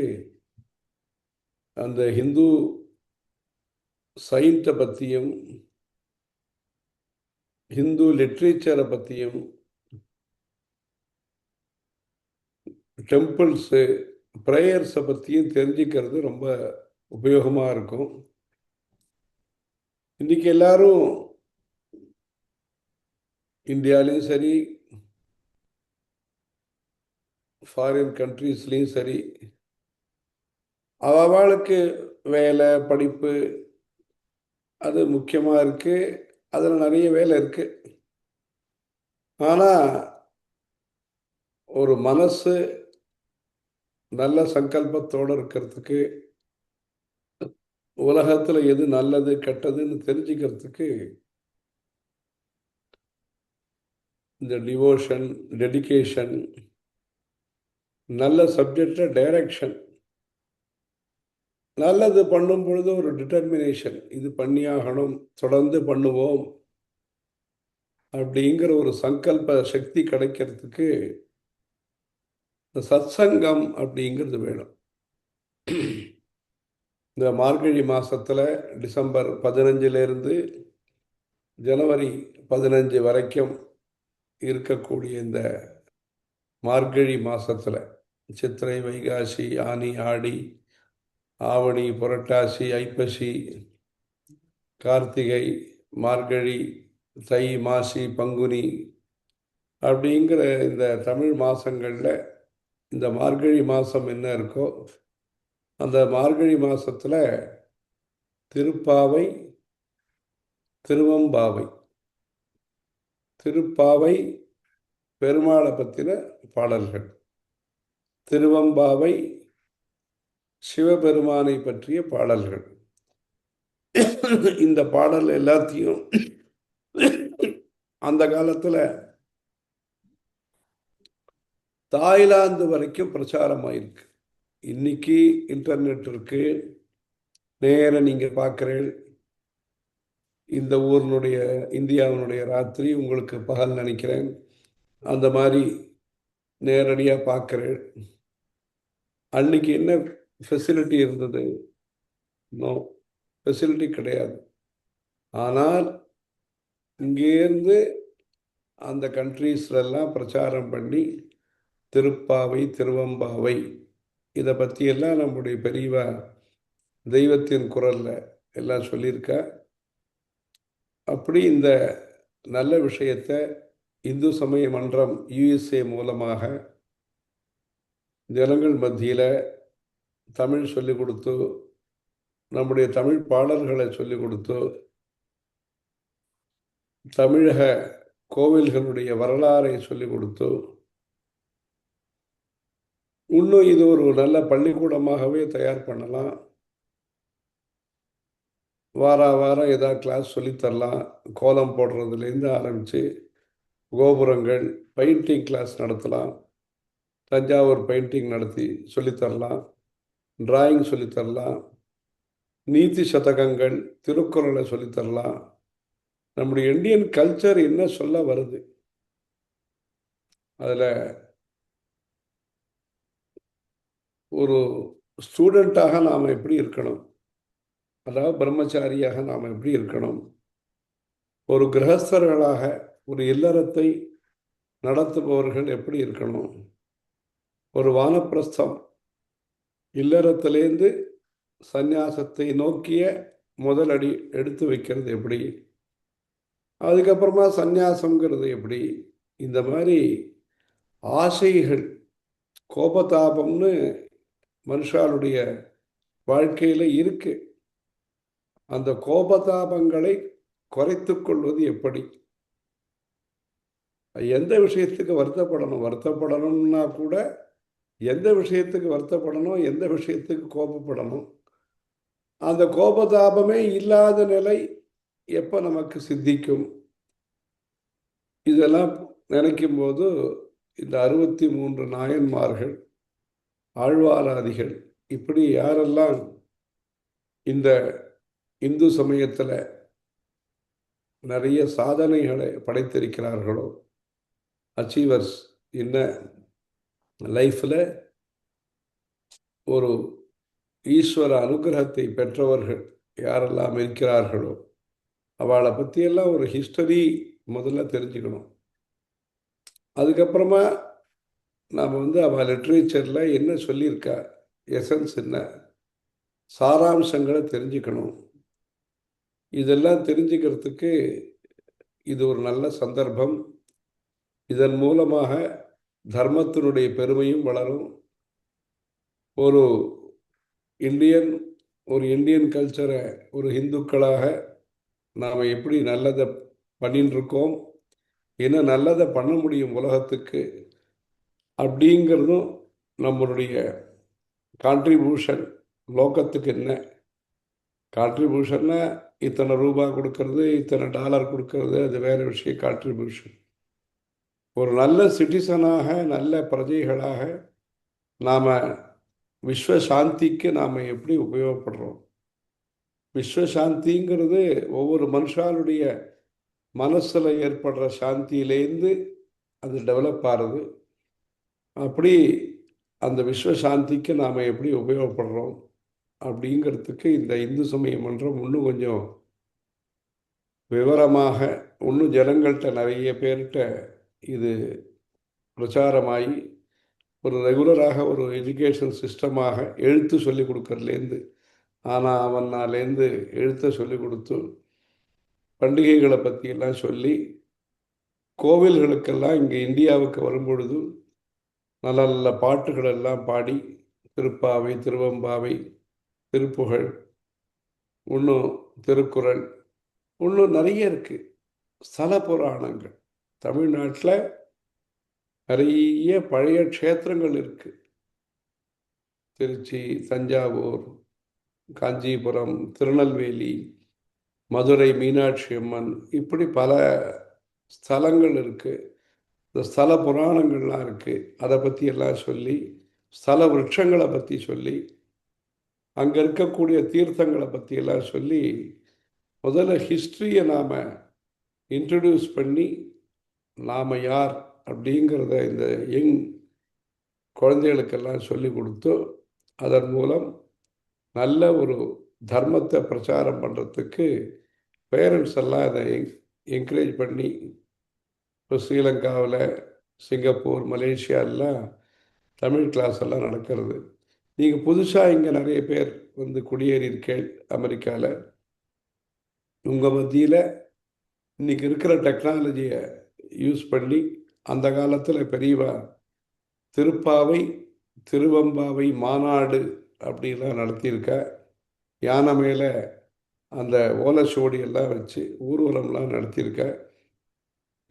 Q: அந்த ஹிந்து சயின்ஸை பற்றியும் ஹிந்து லிட்ரேச்சரை பற்றியும் டெம்பிள்ஸு ப்ரேயர்ஸை பற்றியும் தெரிஞ்சுக்கிறது ரொம்ப உபயோகமாக இருக்கும். இன்றைக்கி எல்லாரும் இந்தியாவிலையும் சரி, ஃபாரின் கண்ட்ரீஸ்லேயும் சரி, அவளுக்கு வேலை, படிப்பு அது முக்கியமாக இருக்குது, அதில் நிறைய வேலை இருக்குது. ஆனால் ஒரு மனசு நல்ல சங்கல்பத்தோடு இருக்கிறதுக்கு, உலகத்தில் எது நல்லது கெட்டதுன்னு தெரிஞ்சுக்கிறதுக்கு இந்த டிவோஷன், டெடிகேஷன், நல்ல சப்ஜெக்டில் டைரக்ஷன், நல்லது பண்ணும் பொழுது ஒரு டிட்டர்மினேஷன், இது பண்ணியாகணும், தொடர்ந்து பண்ணுவோம் அப்படிங்கிற ஒரு சங்கல்ப சக்தி கிடைக்கிறதுக்கு இந்த சத்சங்கம் அப்படிங்கிறது வேணும். இந்த மார்கழி மாசத்துல டிசம்பர் 15லேருந்து ஜனவரி 15 வரைக்கும் இருக்கக்கூடிய இந்த மார்கழி மாசத்துல சித்திரை, வைகாசி, ஆனி, ஆடி, ஆவணி, புரட்டாசி, ஐப்பசி, கார்த்திகை, மார்கழி, தை, மாசி, பங்குனி அப்படிங்கிற இந்த தமிழ் மாசங்கள்ல இந்த மார்கழி மாசம் என்ன இருக்கோ அந்த மார்கழி மாசத்துல திருப்பாவை, திருவம்பாவை. திருப்பாவை பெருமாளை பற்றின பாடல்கள், திருவம்பாவை சிவபெருமானை பற்றிய பாடல்கள். இந்த பாடல் எல்லாத்தையும் அந்த காலத்துல தாய்லாந்து வரைக்கும் பிரச்சாரமாயிருக்கு. இன்னைக்கு இன்டர்நெட் இருக்கு, நேர நீங்க பார்க்குறேன். இந்த ஊரினுடைய இந்தியாவினுடைய ராத்திரி உங்களுக்கு பகல் நினைக்கிறேன். அந்த மாதிரி நேரடியாக பார்க்குறேன். அன்னைக்கு என்ன ஃபெசிலிட்டி இருந்தது? நோ ஃபெசிலிட்டி கிடையாது. ஆனால் இங்கேருந்து அந்த கண்ட்ரீஸ்லாம் பிரச்சாரம் பண்ணி திருப்பாவை, திருவம்பாவை இதை பற்றியெல்லாம் நம்முடைய பெரியவா தெய்வத்தின் குரலில் எல்லாம் சொல்லியிருக்கா. அப்படி இந்த நல்ல விஷயத்தை இந்து சமய மன்றம் USA மூலமாக ஜனங்கள் மத்தியில் தமிழ் சொல்லிக் கொடுத்து, நம்முடைய தமிழ் பாடல்களை சொல்லிக் கொடுத்து, தமிழக கோவில்களுடைய வரலாறை சொல்லிக் கொடுத்து, இன்னும் இது ஒரு நல்ல பள்ளிக்கூடமாகவே தயார் பண்ணலாம். வாரம் ஏதாவது கிளாஸ் சொல்லித்தரலாம். கோலம் போடுறதுலேருந்து ஆரம்பித்து கோபுரங்கள், பெயிண்டிங் கிளாஸ் நடத்தலாம். தஞ்சாவூர் பெயிண்டிங் நடத்தி சொல்லித்தரலாம். டிராயிங் சொல்லித்தரலாம். நீதி சதகங்கள், திருக்குறளை சொல்லித்தரலாம். நம்முடைய இந்தியன் கல்ச்சர் என்ன சொல்ல வருது, அதில் ஒரு ஸ்டூடெண்ட்டாக நாம் எப்படி இருக்கணும், அதாவது பிரம்மச்சாரியாக நாம் எப்படி இருக்கணும், ஒரு கிரகஸ்தர்களாக ஒரு இல்லறத்தை நடத்துபவர்கள் எப்படி இருக்கணும், ஒரு வானப்பிரஸ்தம் இல்லறத்திலேருந்து சந்நியாசத்தை நோக்கிய முதலடி எடுத்து வைக்கிறது எப்படி, அதுக்கப்புறமா சந்நியாசங்கிறது எப்படி, இந்த மாதிரி ஆசைகள், கோபதாபம்னு மனுஷாளுடைய வாழ்க்கையில் இருக்கு. அந்த கோபதாபங்களை குறைத்து கொள்வது எப்படி, எந்த விஷயத்துக்கு வருத்தப்படணும்னா கூட எந்த விஷயத்துக்கு வருத்தப்படணும், எந்த விஷயத்துக்கு கோபப்படணும், அந்த கோபதாபமே இல்லாத நிலை எப்போ நமக்கு சித்திக்கும், இதெல்லாம் நினைக்கும் போது இந்த 63 நாயன்மார்கள், ஆழ்வாராதிகள், இப்படி யாரெல்லாம் இந்த இந்து சமயத்தில் நிறைய சாதனைகளை படைத்திருக்கிறார்களோ, அச்சீவர்ஸ் என்ன லைஃப்பில் ஒரு ஈஸ்வர அனுகிரகத்தை பெற்றவர்கள் யாரெல்லாம் இருக்கிறார்களோ அவளை பற்றியெல்லாம் ஒரு ஹிஸ்டரி முதல்ல தெரிஞ்சுக்கணும். அதுக்கப்புறமா நாம் அவள் லிட்ரேச்சரில் என்ன சொல்லியிருக்கா, எசன்ஸ் என்ன, சாராம்சங்களை தெரிஞ்சுக்கணும். இதெல்லாம் தெரிஞ்சுக்கிறதுக்கு இது ஒரு நல்ல சந்தர்ப்பம். இதன் மூலமாக தர்மத்தினுடைய பெருமையும் வளரும். ஒரு இந்தியன் கல்ச்சரை ஒரு இந்துக்களாக நாம் எப்படி நல்லதை பண்ணிட்டு இருக்கோம், என்ன நல்லதை பண்ண முடியும் உலகத்துக்கு அப்படிங்கிறதும் நம்மளுடைய கான்ட்ரிபியூஷன். லோகத்துக்கு என்ன கான்ட்ரிபியூஷன்னா இத்தனை ரூபா கொடுக்கறது, இத்தனை டாலர் கொடுக்கறது, அது வேறு விஷயம் கான்ட்ரிபியூஷன். ஒரு நல்ல சிட்டிசனாக, நல்ல பிரஜைகளாக நாம் விஸ்வசாந்திக்கு நாம் எப்படி உபயோகப்படுறோம். விஸ்வசாந்திங்கிறது ஒவ்வொரு மனுஷாளுடைய மனசில் ஏற்படுற சாந்தியிலேருந்து அது டெவலப் ஆகுது. அப்படி அந்த விஸ்வசாந்திக்கு நாம் எப்படி உபயோகப்படுறோம் அப்படிங்கிறதுக்கு இந்த இந்து சமய மன்றம் இன்னும் கொஞ்சம் விவரமாக இன்னும் ஜனங்கள்கிட்ட நிறைய பேர்கிட்ட இது பிரச்சாரமாகி ஒரு ரெகுலராக ஒரு எஜுகேஷன் சிஸ்டமாக எழுத்து சொல்லிக் கொடுக்கறதுலேருந்து ஆனால் அவனாலேருந்து எழுத்தை சொல்லிக் கொடுத்து பண்டிகைகளை பற்றியெல்லாம் சொல்லி கோவில்களுக்கெல்லாம் இங்கே இந்தியாவுக்கு வரும்பொழுது நல்ல நல்ல பாட்டுகள் எல்லாம் பாடி திருப்பாவை, திருவம்பாவை, திருப்புகழ், இன்னும் திருக்குறள், இன்னும் நிறைய இருக்குது. ஸ்தல புராணங்கள் தமிழ்நாட்டில் நிறைய பழைய க்ஷேத்திரங்கள் இருக்குது. திருச்சி, தஞ்சாவூர், காஞ்சிபுரம், திருநெல்வேலி, மதுரை மீனாட்சி அம்மன், இப்படி பல ஸ்தலங்கள் இருக்குது. இந்த ஸ்தல புராணங்கள்லாம் இருக்குது. அதை பற்றி எல்லாம் சொல்லி, ஸ்தல விருட்சங்களை பற்றி சொல்லி, அங்கே இருக்கக்கூடிய தீர்த்தங்களை பற்றி எல்லாம் சொல்லி, முதல்ல ஹிஸ்ட்ரியை நாம் இன்ட்ரடியூஸ் பண்ணி நாம் யார் அப்படிங்கிறத இந்த யங் குழந்தைகளுக்கெல்லாம் சொல்லி கொடுத்து அதன் மூலம் நல்ல ஒரு தர்மத்தை பிரச்சாரம் பண்ணுறதுக்கு பேரண்ட்ஸ் எல்லாம் அதை என்கரேஜ் பண்ணி இப்போ ஸ்ரீலங்காவில், சிங்கப்பூர், மலேசியாலாம் தமிழ் கிளாஸ் எல்லாம் நடக்கிறது. நீங்கள் புதுசாக இங்கே நிறைய பேர் வந்து குடியேறியிருக்கேள் அமெரிக்காவில். உங்கள் மத்தியில் இன்றைக்கி இருக்கிற டெக்னாலஜியை யூஸ் பண்ணி அந்த காலத்தில் பெரியவா திருப்பாவை, திருவம்பாவை மாநாடு அப்படிலாம் நடத்தியிருக்கா. யானை மேலே அந்த ஓலைச்சுவடி எல்லாம் வச்சு ஊர்வலம்லாம் நடத்தியிருக்கா.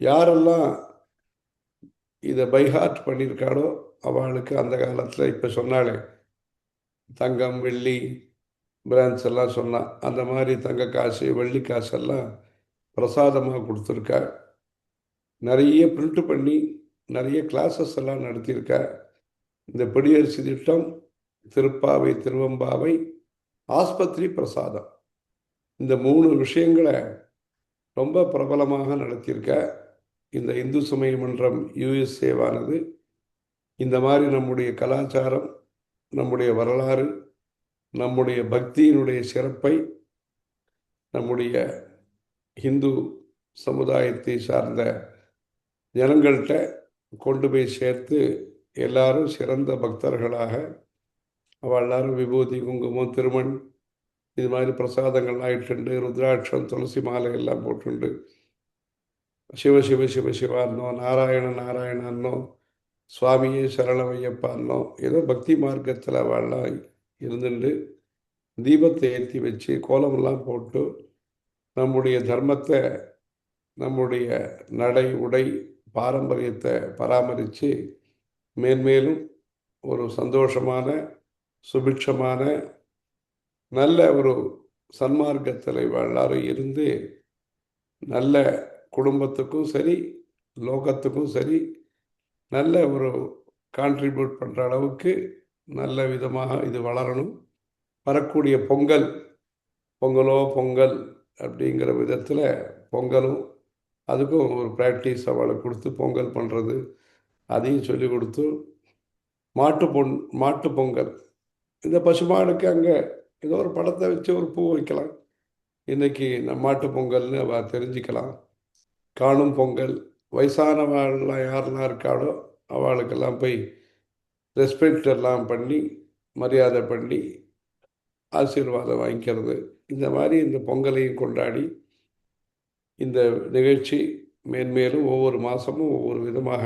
Q: யாரெல்லாம் இதை பைஹார்ட் பண்ணியிருக்காளோ அவளுக்கு அந்த காலத்தில் இப்போ சொன்னாலே தங்கம், வெள்ளி, பிரான்ஸ் எல்லாம் சொன்னான். அந்த மாதிரி தங்க காசு, வெள்ளி காசெல்லாம் பிரசாதமாக கொடுத்துருக்கா. நிறைய பிரிண்ட் பண்ணி நிறைய கிளாஸஸ் எல்லாம் நடத்தியிருக்கா. இந்த படியரசு திட்டம், திருப்பாவை, திருவம்பாவை, ஆஸ்பத்திரி பிரசாதம், இந்த 3 விஷயங்களை ரொம்ப பிரபலமாக நடத்தியிருக்க. இந்த இந்து சமய மன்றம் யுஎஸ்ஏவானது இந்த மாதிரி நம்முடைய கலாச்சாரம், நம்முடைய வரலாறு, நம்முடைய பக்தியினுடைய சிறப்பை நம்முடைய இந்து சமுதாயத்தை சார்ந்த ஜனங்கள்கிட்ட கொண்டு போய் சேர்த்து எல்லாரும் சிறந்த பக்தர்களாக அவள் எல்லாரும் விபூதி, குங்குமம், திருமண் இது மாதிரி பிரசாதங்கள்லாம் இட்டுண்டு ருத்ராட்சம், துளசி மாலை எல்லாம் போட்டுண்டு சிவ சிவ சிவ சிவான்னோ, நாராயண நாராயணன்னோ, சுவாமியே சரணமையப்பான்னோ, ஏதோ பக்தி மார்க்கத்தில் அவள்லாம் இருந்துட்டு தீபத்தை ஏற்றி வச்சு கோலமெல்லாம் போட்டு நம்முடைய தர்மத்தை, நம்முடைய நடை உடை பாரம்பரியத்தை பராமரித்து மேன்மேலும் ஒரு சந்தோஷமான, சுபிட்சமான, நல்ல ஒரு சன்மார்க்கத்தில் எல்லாரும் இருந்து நல்ல குடும்பத்துக்கும் சரி, லோகத்துக்கும் சரி, நல்ல ஒரு கான்ட்ரிபியூட் பண்ணுற அளவுக்கு நல்ல விதமாக இது வளரணும். வரக்கூடிய பொங்கல், பொங்கலோ பொங்கல் அப்படிங்கிற விதத்தில் பொங்கலும் அதுக்கும் ஒரு ப்ராக்டிஸ் அவளை கொடுத்து பொங்கல் பண்ணுறது அதையும் சொல்லி கொடுத்து மாட்டு பொங்கல், இந்த பசுமாடுக்கு அங்கே ஏதோ ஒரு படத்தை வச்சு ஒரு பூ வைக்கலாம். இன்றைக்கி மாட்டு பொங்கல்னு அவள் தெரிஞ்சுக்கலாம். காணும் பொங்கல், வயசானவாள்லாம் யாரெல்லாம் இருக்காளோ அவளுக்கெல்லாம் போய் ரெஸ்பெக்ட் எல்லாம் பண்ணி மரியாதை பண்ணி ஆசீர்வாதம் வாங்கிக்கிறது. இந்த மாதிரி இந்த பொங்கலையும் கொண்டாடி இந்த நிகழ்ச்சி மேன்மேலும் ஒவ்வொரு மாதமும் ஒவ்வொரு விதமாக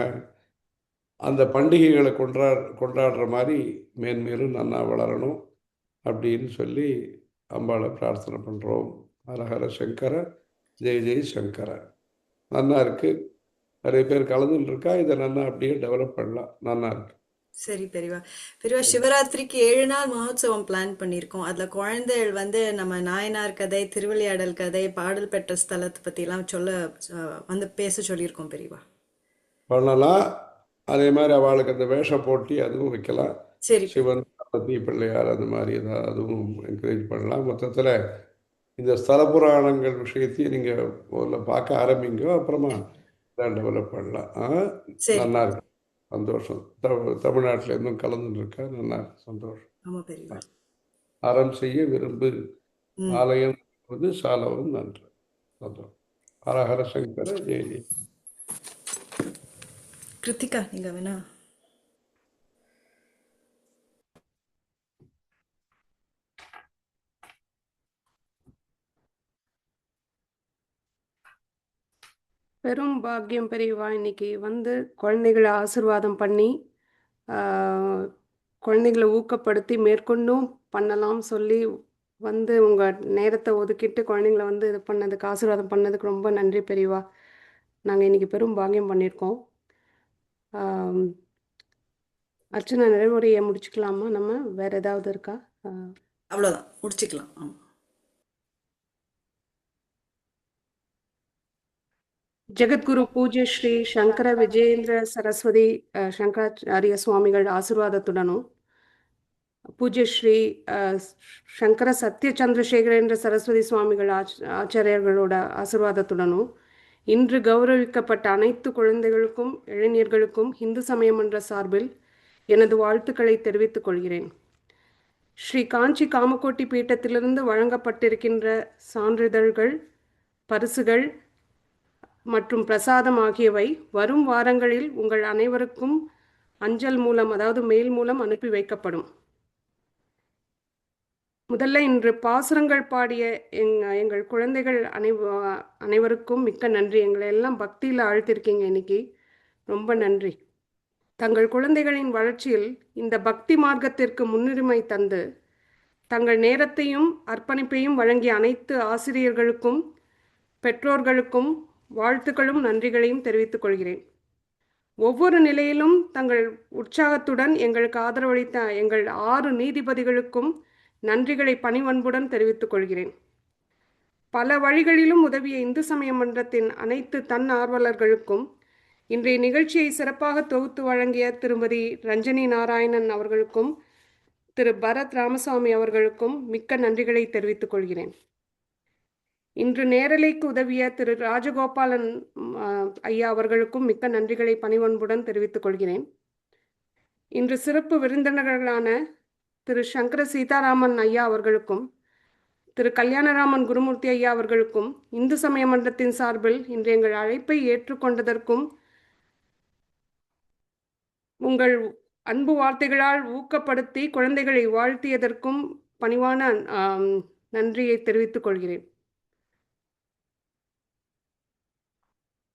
Q: அந்த பண்டிகைகளை கொண்டாடுற மாதிரி மேன்மேலும் நன்னா வளரணும் அப்படின்னு சொல்லி அம்பாளை பிரார்த்தனை பண்ணுறோம். ஹரஹர சங்கர, ஜெய் ஜெய் சங்கர. நன்னா இருக்குது. நிறைய பேர் கலந்துன்னு இருக்கா. இதை நன்னா அப்படியே டெவலப் பண்ணலாம். நன்னா இருக்கு.
F: சரி பெரியவா. பெரியவா, சிவராத்திரிக்கு 7 நாள் மகோத்சவம் பிளான் பண்ணியிருக்கோம். அதில் குழந்தைகள் வந்து நம்ம நாயனார் கதை, திருவிளையாடல் கதை, பாடல் பெற்ற ஸ்தலத்தை பற்றிலாம் வந்து பேச சொல்லியிருக்கோம் பெரியவா.
Q: பண்ணலாம். அதே மாதிரி அவளுக்கு அந்த வேஷ போட்டி அதுவும் வைக்கலாம்.
F: சரி
Q: சிவன், பார்வதி, பிள்ளையார் அந்த மாதிரி ஏதாவது அதுவும் என்கரேஜ் பண்ணலாம். மொத்தத்தில் இந்த ஸ்தல புராணங்கள் விஷயத்தையும் நீங்கள் முதல்ல பார்க்க ஆரம்பிங்க, அப்புறமா தான் டெவலப் பண்ணலாம்.
F: சரி
Q: நல்லா இருக்கு. சந்தோஷம். தமிழ்நாட்டில் இருந்தும் கலந்துட்டு இருக்கா. நல்லா இருக்கு. சந்தோஷம்.
F: ஆமா பெரியவா.
Q: அறம் செய்ய விரும்பு
F: ம்.
Q: ஆலயம் சாலவும் நன்று. சந்தோஷம். ஹரஹர சங்கர ஜெய ஜெய.
F: கிருத்திகா நீங்க வேணா.
O: பெரும் பாக்கியம் பெரியவா இன்னைக்கு வந்து குழந்தைகளை ஆசீர்வாதம் பண்ணி குழந்தைகளை ஊக்கப்படுத்தி மேற்கொண்டும் பண்ணலாம் சொல்லி வந்து உங்கள் நேரத்தை ஒதுக்கிட்டு குழந்தைங்கள வந்து இது பண்ணதுக்கு ஆசீர்வாதம் பண்ணதுக்கு ரொம்ப நன்றி பெரியவா. நாங்கள் இன்னைக்கு பெரும் பாக்கியம் பண்ணியிருக்கோம். ஆம், அர்ச்சனா நிறைவுரையை முடிச்சுக்கலாமா? நம்ம வேற ஏதாவது இருக்கா?
F: அவ்வளோதான், முடிச்சுக்கலாம். ஆமாம்.
O: ஜெகத்குரு பூஜ்ய ஸ்ரீ சங்கர விஜயேந்திர சரஸ்வதி சங்கராச்சாரிய சுவாமிகள் ஆசீர்வாதத்துடனும் பூஜ்ய ஸ்ரீ சங்கர சத்ய சந்திரசேகரேந்திர சரஸ்வதி சுவாமிகள் ஆச்சாரியர்களோட ஆசீர்வாதத்துடனும் இன்று கௌரவிக்கப்பட்ட அனைத்து குழந்தைகளுக்கும் இளைஞர்களுக்கும் இந்து சமய மன்ற சார்பில் எனது வாழ்த்துக்களை தெரிவித்துக் கொள்கிறேன். ஸ்ரீ காஞ்சி காமகோட்டி பீட்டத்திலிருந்து வழங்கப்பட்டிருக்கின்ற சான்றிதழ்கள், பரிசுகள் மற்றும் பிரசாதம் ஆகியவை வரும் வாரங்களில் உங்கள் அனைவருக்கும் அஞ்சல் மூலம், அதாவது மெயில் மூலம் அனுப்பி வைக்கப்படும். முதல்ல இன்று பாசுரங்கள் பாடிய எங்கள் குழந்தைகள் அனைவருக்கும் மிக்க நன்றி. எங்களை எல்லாம் பக்தியில் ஆழ்த்திருக்கீங்க இன்னைக்கு, ரொம்ப நன்றி. தங்கள் குழந்தைகளின் வளர்ச்சியில் இந்த பக்தி மார்க்கத்திற்கு முன்னுரிமை தந்து தங்கள் நேரத்தையும் அர்ப்பணிப்பையும் வழங்கிய அனைத்து ஆசிரியர்களுக்கும் பெற்றோர்களுக்கும் வாழ்த்துக்களும் நன்றிகளையும் தெரிவித்துக் கொள்கிறேன். ஒவ்வொரு நிலையிலும் தங்கள் உற்சாகத்துடன் எங்களுக்கு ஆதரவளித்த எங்கள் 6 நீதிபதிகளுக்கும் நன்றிகளை பணிவன்புடன் தெரிவித்துக் கொள்கிறேன். பல வழிகளிலும் உதவிய இந்து சமய மன்றத்தின் அனைத்து தன்னார்வலர்களுக்கும் இன்றைய நிகழ்ச்சியை சிறப்பாக தொகுத்து வழங்கிய திருமதி ரஞ்சனி நாராயணன் அவர்களுக்கும் திரு பரத் ராமசாமி அவர்களுக்கும் மிக்க நன்றிகளை தெரிவித்துக் கொள்கிறேன். இன்று நேரலைக்கு உதவிய திரு ராஜகோபாலன் ஐயா அவர்களுக்கும் மிக்க நன்றிகளை பணிவன்புடன் தெரிவித்துக் கொள்கிறேன். இன்று சிறப்பு விருந்தினர்களான திரு சங்கர சீதாராமன் ஐயா அவர்களுக்கும் திரு கல்யாணராமன் குருமூர்த்தி ஐயா அவர்களுக்கும் இந்து சமய மன்றத்தின் சார்பில் இன்று எங்கள் அழைப்பை ஏற்றுக்கொண்டதற்கும் உங்கள் அன்பு வார்த்தைகளால் ஊக்கப்படுத்தி குழந்தைகளை வாழ்த்தியதற்கும் பணிவான நன்றியை தெரிவித்துக் கொள்கிறேன்.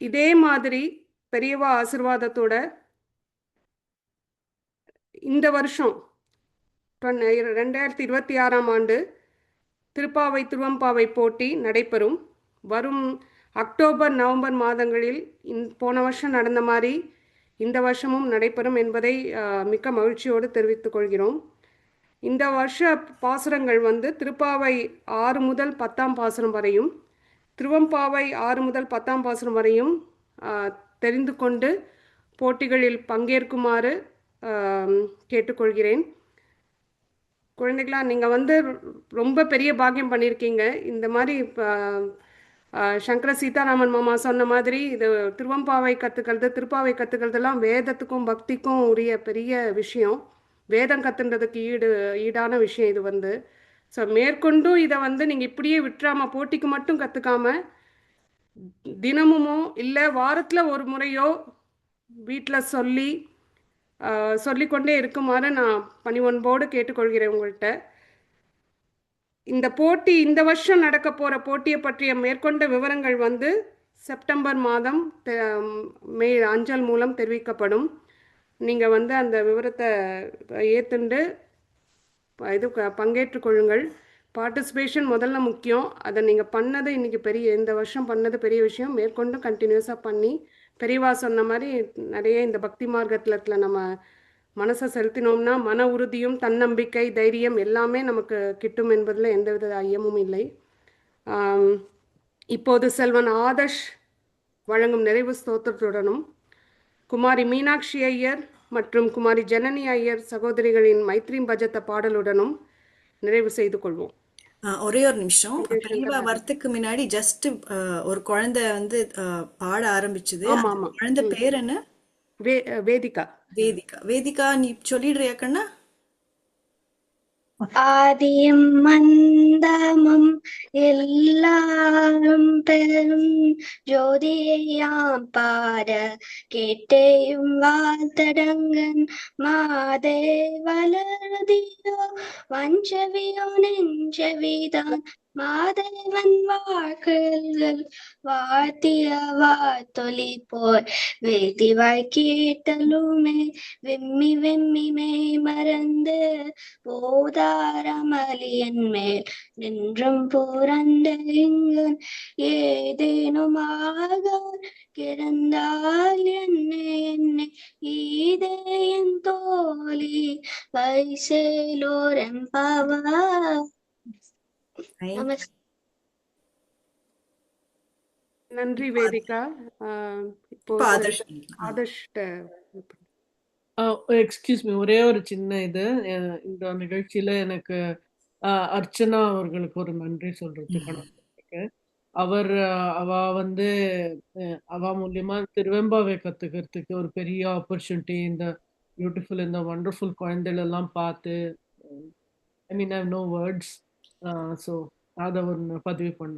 O: இதே மாதிரி பெரியவா ஆசீர்வாதத்தோட இந்த வருஷம் 2026ஆம் ஆண்டு திருப்பாவை திருவம்பாவை போட்டி நடைபெறும். வரும் அக்டோபர் நவம்பர் மாதங்களில் போன வருஷம் நடந்த மாதிரி இந்த வருஷமும் நடைபெறும் என்பதை மிக்க மகிழ்ச்சியோடு தெரிவித்துக் கொள்கிறோம். இந்த வருஷ பாசுரங்கள் வந்து திருப்பாவை 6 முதல் 10ஆம் பாசுரம் வரையும், திருவம்பாவை 6 முதல் 10ஆம் பாசுரம் வரையும் தெரிந்து கொண்டு போட்டிகளில் பங்கேற்குமாறு கேட்டுக்கொள்கிறேன். குழந்தைகளா, நீங்கள் வந்து ரொம்ப பெரிய பாக்கியம் பண்ணியிருக்கீங்க. இந்த மாதிரி சங்கர சீதாராமன் மாமா சொன்ன மாதிரி இது திருவம்பாவை கற்றுக்கிறது, திருப்பாவை கற்றுக்கிறதுலாம் வேதத்துக்கும் பக்திக்கும் உரிய பெரிய விஷயம். வேதம் கற்றுன்றதுக்கு ஈடான விஷயம் இது வந்து. ஸோ மேற்கொண்டும் இதை வந்து நீங்கள் இப்படியே விட்டுறாமல் போட்டிக்கு மட்டும் கற்றுக்காம தினமுமோ இல்லை வாரத்தில் ஒரு முறையோ வீட்டில் சொல்லிக்கொண்டே இருக்குமாறு நான் பணிவன்போடு கேட்டுக்கொள்கிறேன் உங்கள்கிட்ட. இந்த போட்டி, இந்த வருஷம் நடக்க போகிற போட்டியை பற்றிய மேற்கொண்ட விவரங்கள் வந்து செப்டம்பர் மாதம் அஞ்சல் மூலம் தெரிவிக்கப்படும். நீங்கள் வந்து அந்த விவரத்தை ஏற்றுண்டு இது பங்கேற்றுக்கொள்ளுங்கள். பார்ட்டிசிபேஷன் முதல்ல முக்கியம். அதை நீங்கள் பண்ணது இன்றைக்கி இந்த வருஷம் பண்ணது பெரிய விஷயம். மேற்கொண்டு கண்டினியூஸாக பண்ணி பெரியவா சொன்ன மாதிரி நிறைய இந்த பக்தி மார்க்கத்தில் நம்ம மனசை செலுத்தினோம்னா மன உறுதியும் தன்னம்பிக்கை தைரியம் எல்லாமே நமக்கு கிட்டும் என்பதில் எந்தவித ஐயமும் இல்லை. இப்போது செல்வன் ஆதர்ஷ் வழங்கும் நிறைவு ஸ்தோத்திரத்துடனும் குமாரி மீனாட்சி ஐயர் மற்றும் குமாரி ஜனனி ஐயர் சகோதரிகளின் மைத்ரி பஜத்த பாடலுடனும் நிறைவு செய்து கொள்வோம்.
F: ஒரே ஒரு நிமிஷம். பெரியவா வரத்துக்கு முன்னாடி ஜஸ்ட் ஒரு குழந்தை வந்து பாட ஆரம்பிச்சது. குழந்தை பேர் என்ன? வேதிகா. வேதிகா, வேதிகா நீ சொல்லிடுறியா கண்ணா?
G: ஆதியும் மந்தமும் எல்லாரும் பெரும் ஜோதியாம் பாட கேட்டேயும் வாழ்த்தடங்கன் மாதே வளர்தியோ வஞ்சவியோ நெஞ்சவிதான் மாதேவன் வாக்குகள் வாழ்த்திய வாத்தொலி போய் வேதிவாய் கேட்டலுமே விம்மி விம்மி மெய் மறந்து போதாரமலியன் மேல் நின்றும் புரண்ட இங்கன் ஏதேனுமாக கிடந்தால் என்னை ஈதே என் தோழி வைசேலோரெம்பவ. நமஸ்தே.
O: நன்றி வேதிகா. இப்போ
F: இப்போ ஆதர்ஷ்.
O: ஆதர்ஷ்
K: எக்ஸ்கியூஸ் மீ, ஒரே ஒரு சின்ன இது, இந்த நிகழ்ச்சியில எனக்கு அர்ச்சனா அவர்களுக்கு ஒரு நன்றி சொல்றதுக்கு. அவ வந்து அவ மூலியமா திருவெம்பாவை கத்துக்கிறதுக்கு ஒரு பெரிய ஆப்பர்ச்சுனிட்டி, இந்த பியூட்டிஃபுல் இந்த வண்டர்ஃபுல் குழந்தைகள் எல்லாம் பார்த்து, I mean I have no words. So அதை ஒன்று பதிவு பண்ண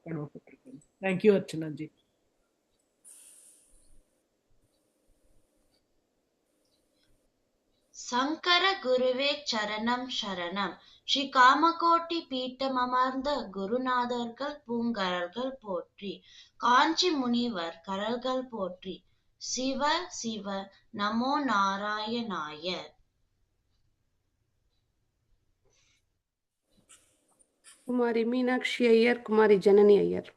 K: கடமைப்பட்டிருக்கேன். தேங்க்யூ அர்ச்சனாஜி.
C: சங்கர குருவே சரணம் சரணம். ஸ்ரீ காமகோட்டி பீட்டம் அமர்ந்த குருநாதர்கள் பூங்கரல்கள் போற்றி. காஞ்சி முனிவர் கரல்கள் போற்றி. சிவ சிவ நமோ நாராயணாய.
O: குமாரி மீனாட்சி ஐயர், குமாரி ஜனனி ஐயர்.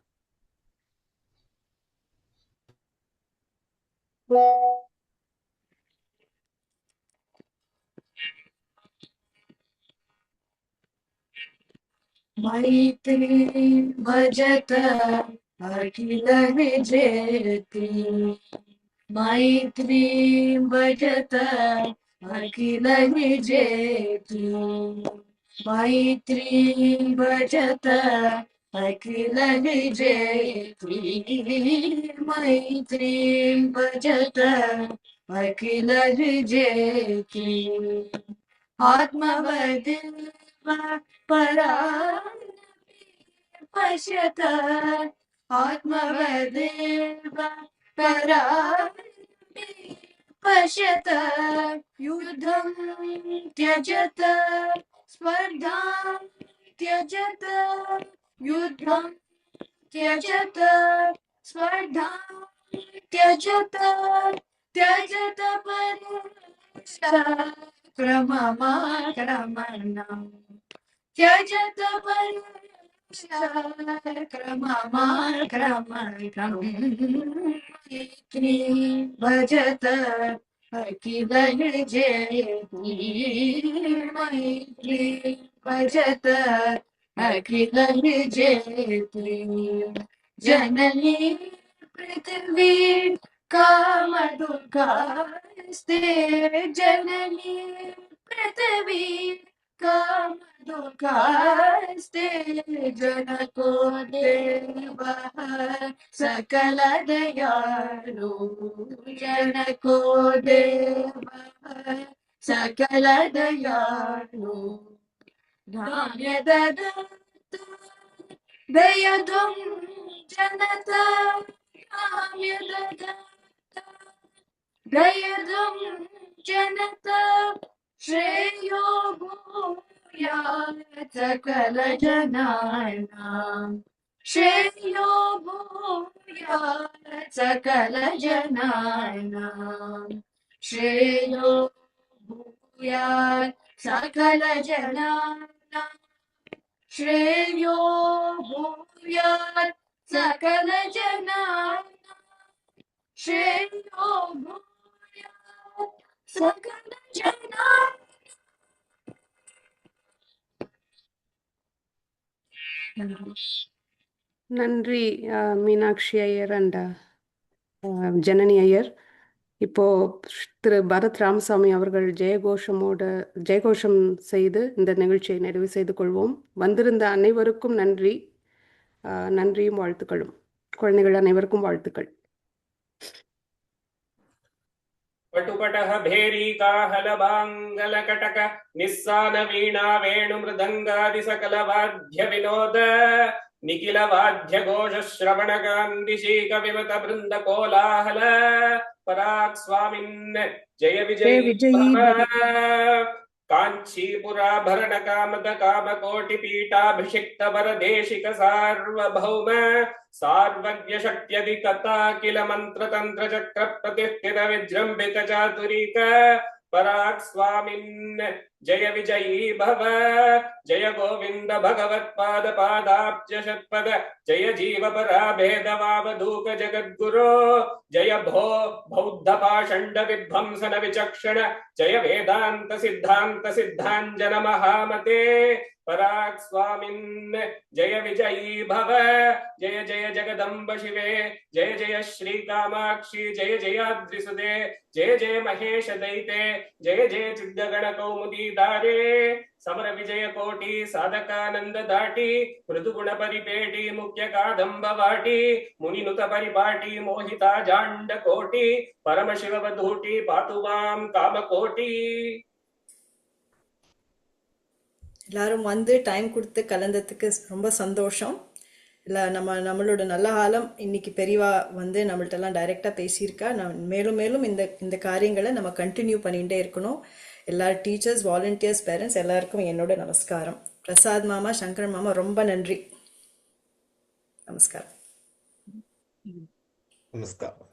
P: मैत्री भजत अखिल विजेति, मैत्री भजत अखिल विजेति, मैत्री भजत अखिल विजेति, मैत्री भजत अखिल विजेति, आत्मवदेव परा पश्यत, आत्मवदेव परा पश्यत, युद्धं त्यजत स्पर्धां त्यजत, युद्धं त्यजत स्पर्धां त्यजत, त्यजत परिश्रममाक्रमणम्, त्यजत परिश्रममाक्रमणम्, मैत्री भजत अखिल विजेति, मैत्री भजत अखिल विजेति, जननी पृथ्वी कामदुःखास्ते, जननी पृथ्वी कामदुःखास्ते, जनको देवः सकल दयालु, जनको देवः सकल दयालु, धान्य ददतु दयतुं जनता, धान्य ददतु दयतुं जनता, श्रेयो भूयात् सकल जनानां, श्रेयो भूयात् सकल जनानां, श्रेयो भूयात् सकल जनानां, श्रेयो भूयात् सकल जनानां, श्रेयो भूयात् सकल जनानां.
O: நன்றி மீனாட்சி ஐயர் அண்ட் ஜனனி ஐயர். இப்போ திரு பரத் ராமசாமி அவர்கள் ஜெயகோஷம் செய்து இந்த நிகழ்ச்சியை நிறைவு செய்து கொள்வோம். வந்திருந்த அனைவருக்கும் நன்றி, நன்றியும் வாழ்த்துக்களும். குழந்தைகள் அனைவருக்கும் வாழ்த்துக்கள்.
E: पटुपटः भेरीकाहलबाङ्गलकटक निस्सान वीणा वेणुमृदङ्गादि सकलवाद्य विनोद निखिल वाद्य घोष श्रवण गान्धिशीक विमत बृंद कोलाहल पराक् स्वामिन् जय विजयी भव कांचीपुराभरण कामद कामकोटि पीठाभिषिक्त वरदेशिक सार्वभौम सार्वज्ञ शक्त्यधिकता किल मंत्र तंत्र चक्र प्रतिष्ठित विजृंभित चातुरिक पराक् स्वामिन् जय विजयी भव जय गोविंद भगवत्पाद पादाब्ज षट्पद जय जीव परा भेदवावधूक जगद्गुरो जय भो बौद्ध पाषण्ड विध्वंसन विचक्षण जय वेदांत सिद्धांत सिद्धांजन महामते पराक् स्वामिन् जय विजयी भव जय जय जगदम्ब शिवे जय जय श्री कामाक्षी जय जयाद्रिसुते जय जय महेश दैते जय जय चिद्गण कौमुदी दारे समर विजय कोटि साधकानंद दाटी मृदुगुण परिपेटी मुख्य कादंब वाटी मुनिनुत परिपाटी मोहिता जांड कोटि परम शिव वधूटी पातुवाम काम कोटि.
F: எல்லாரும் வந்து டைம் கொடுத்து கலந்ததுக்கு ரொம்ப சந்தோஷம். இல்லை நம்மளோட நல்ல காலம் இன்னைக்கு பெரியவா வந்து நம்மள்ட்டெல்லாம் டைரெக்டாக பேசியிருக்கா. மேலும் மேலும் இந்த காரியங்களை நம்ம கண்டினியூ பண்ணிகிட்டே இருக்கணும். எல்லா டீச்சர்ஸ், வாலண்டியர்ஸ், பேரண்ட்ஸ் எல்லாருக்கும் என்னோட நமஸ்காரம். பிரசாத் மாமா, சங்கரன் மாமா ரொம்ப நன்றி. நமஸ்காரம்.
N: நமஸ்காரம்.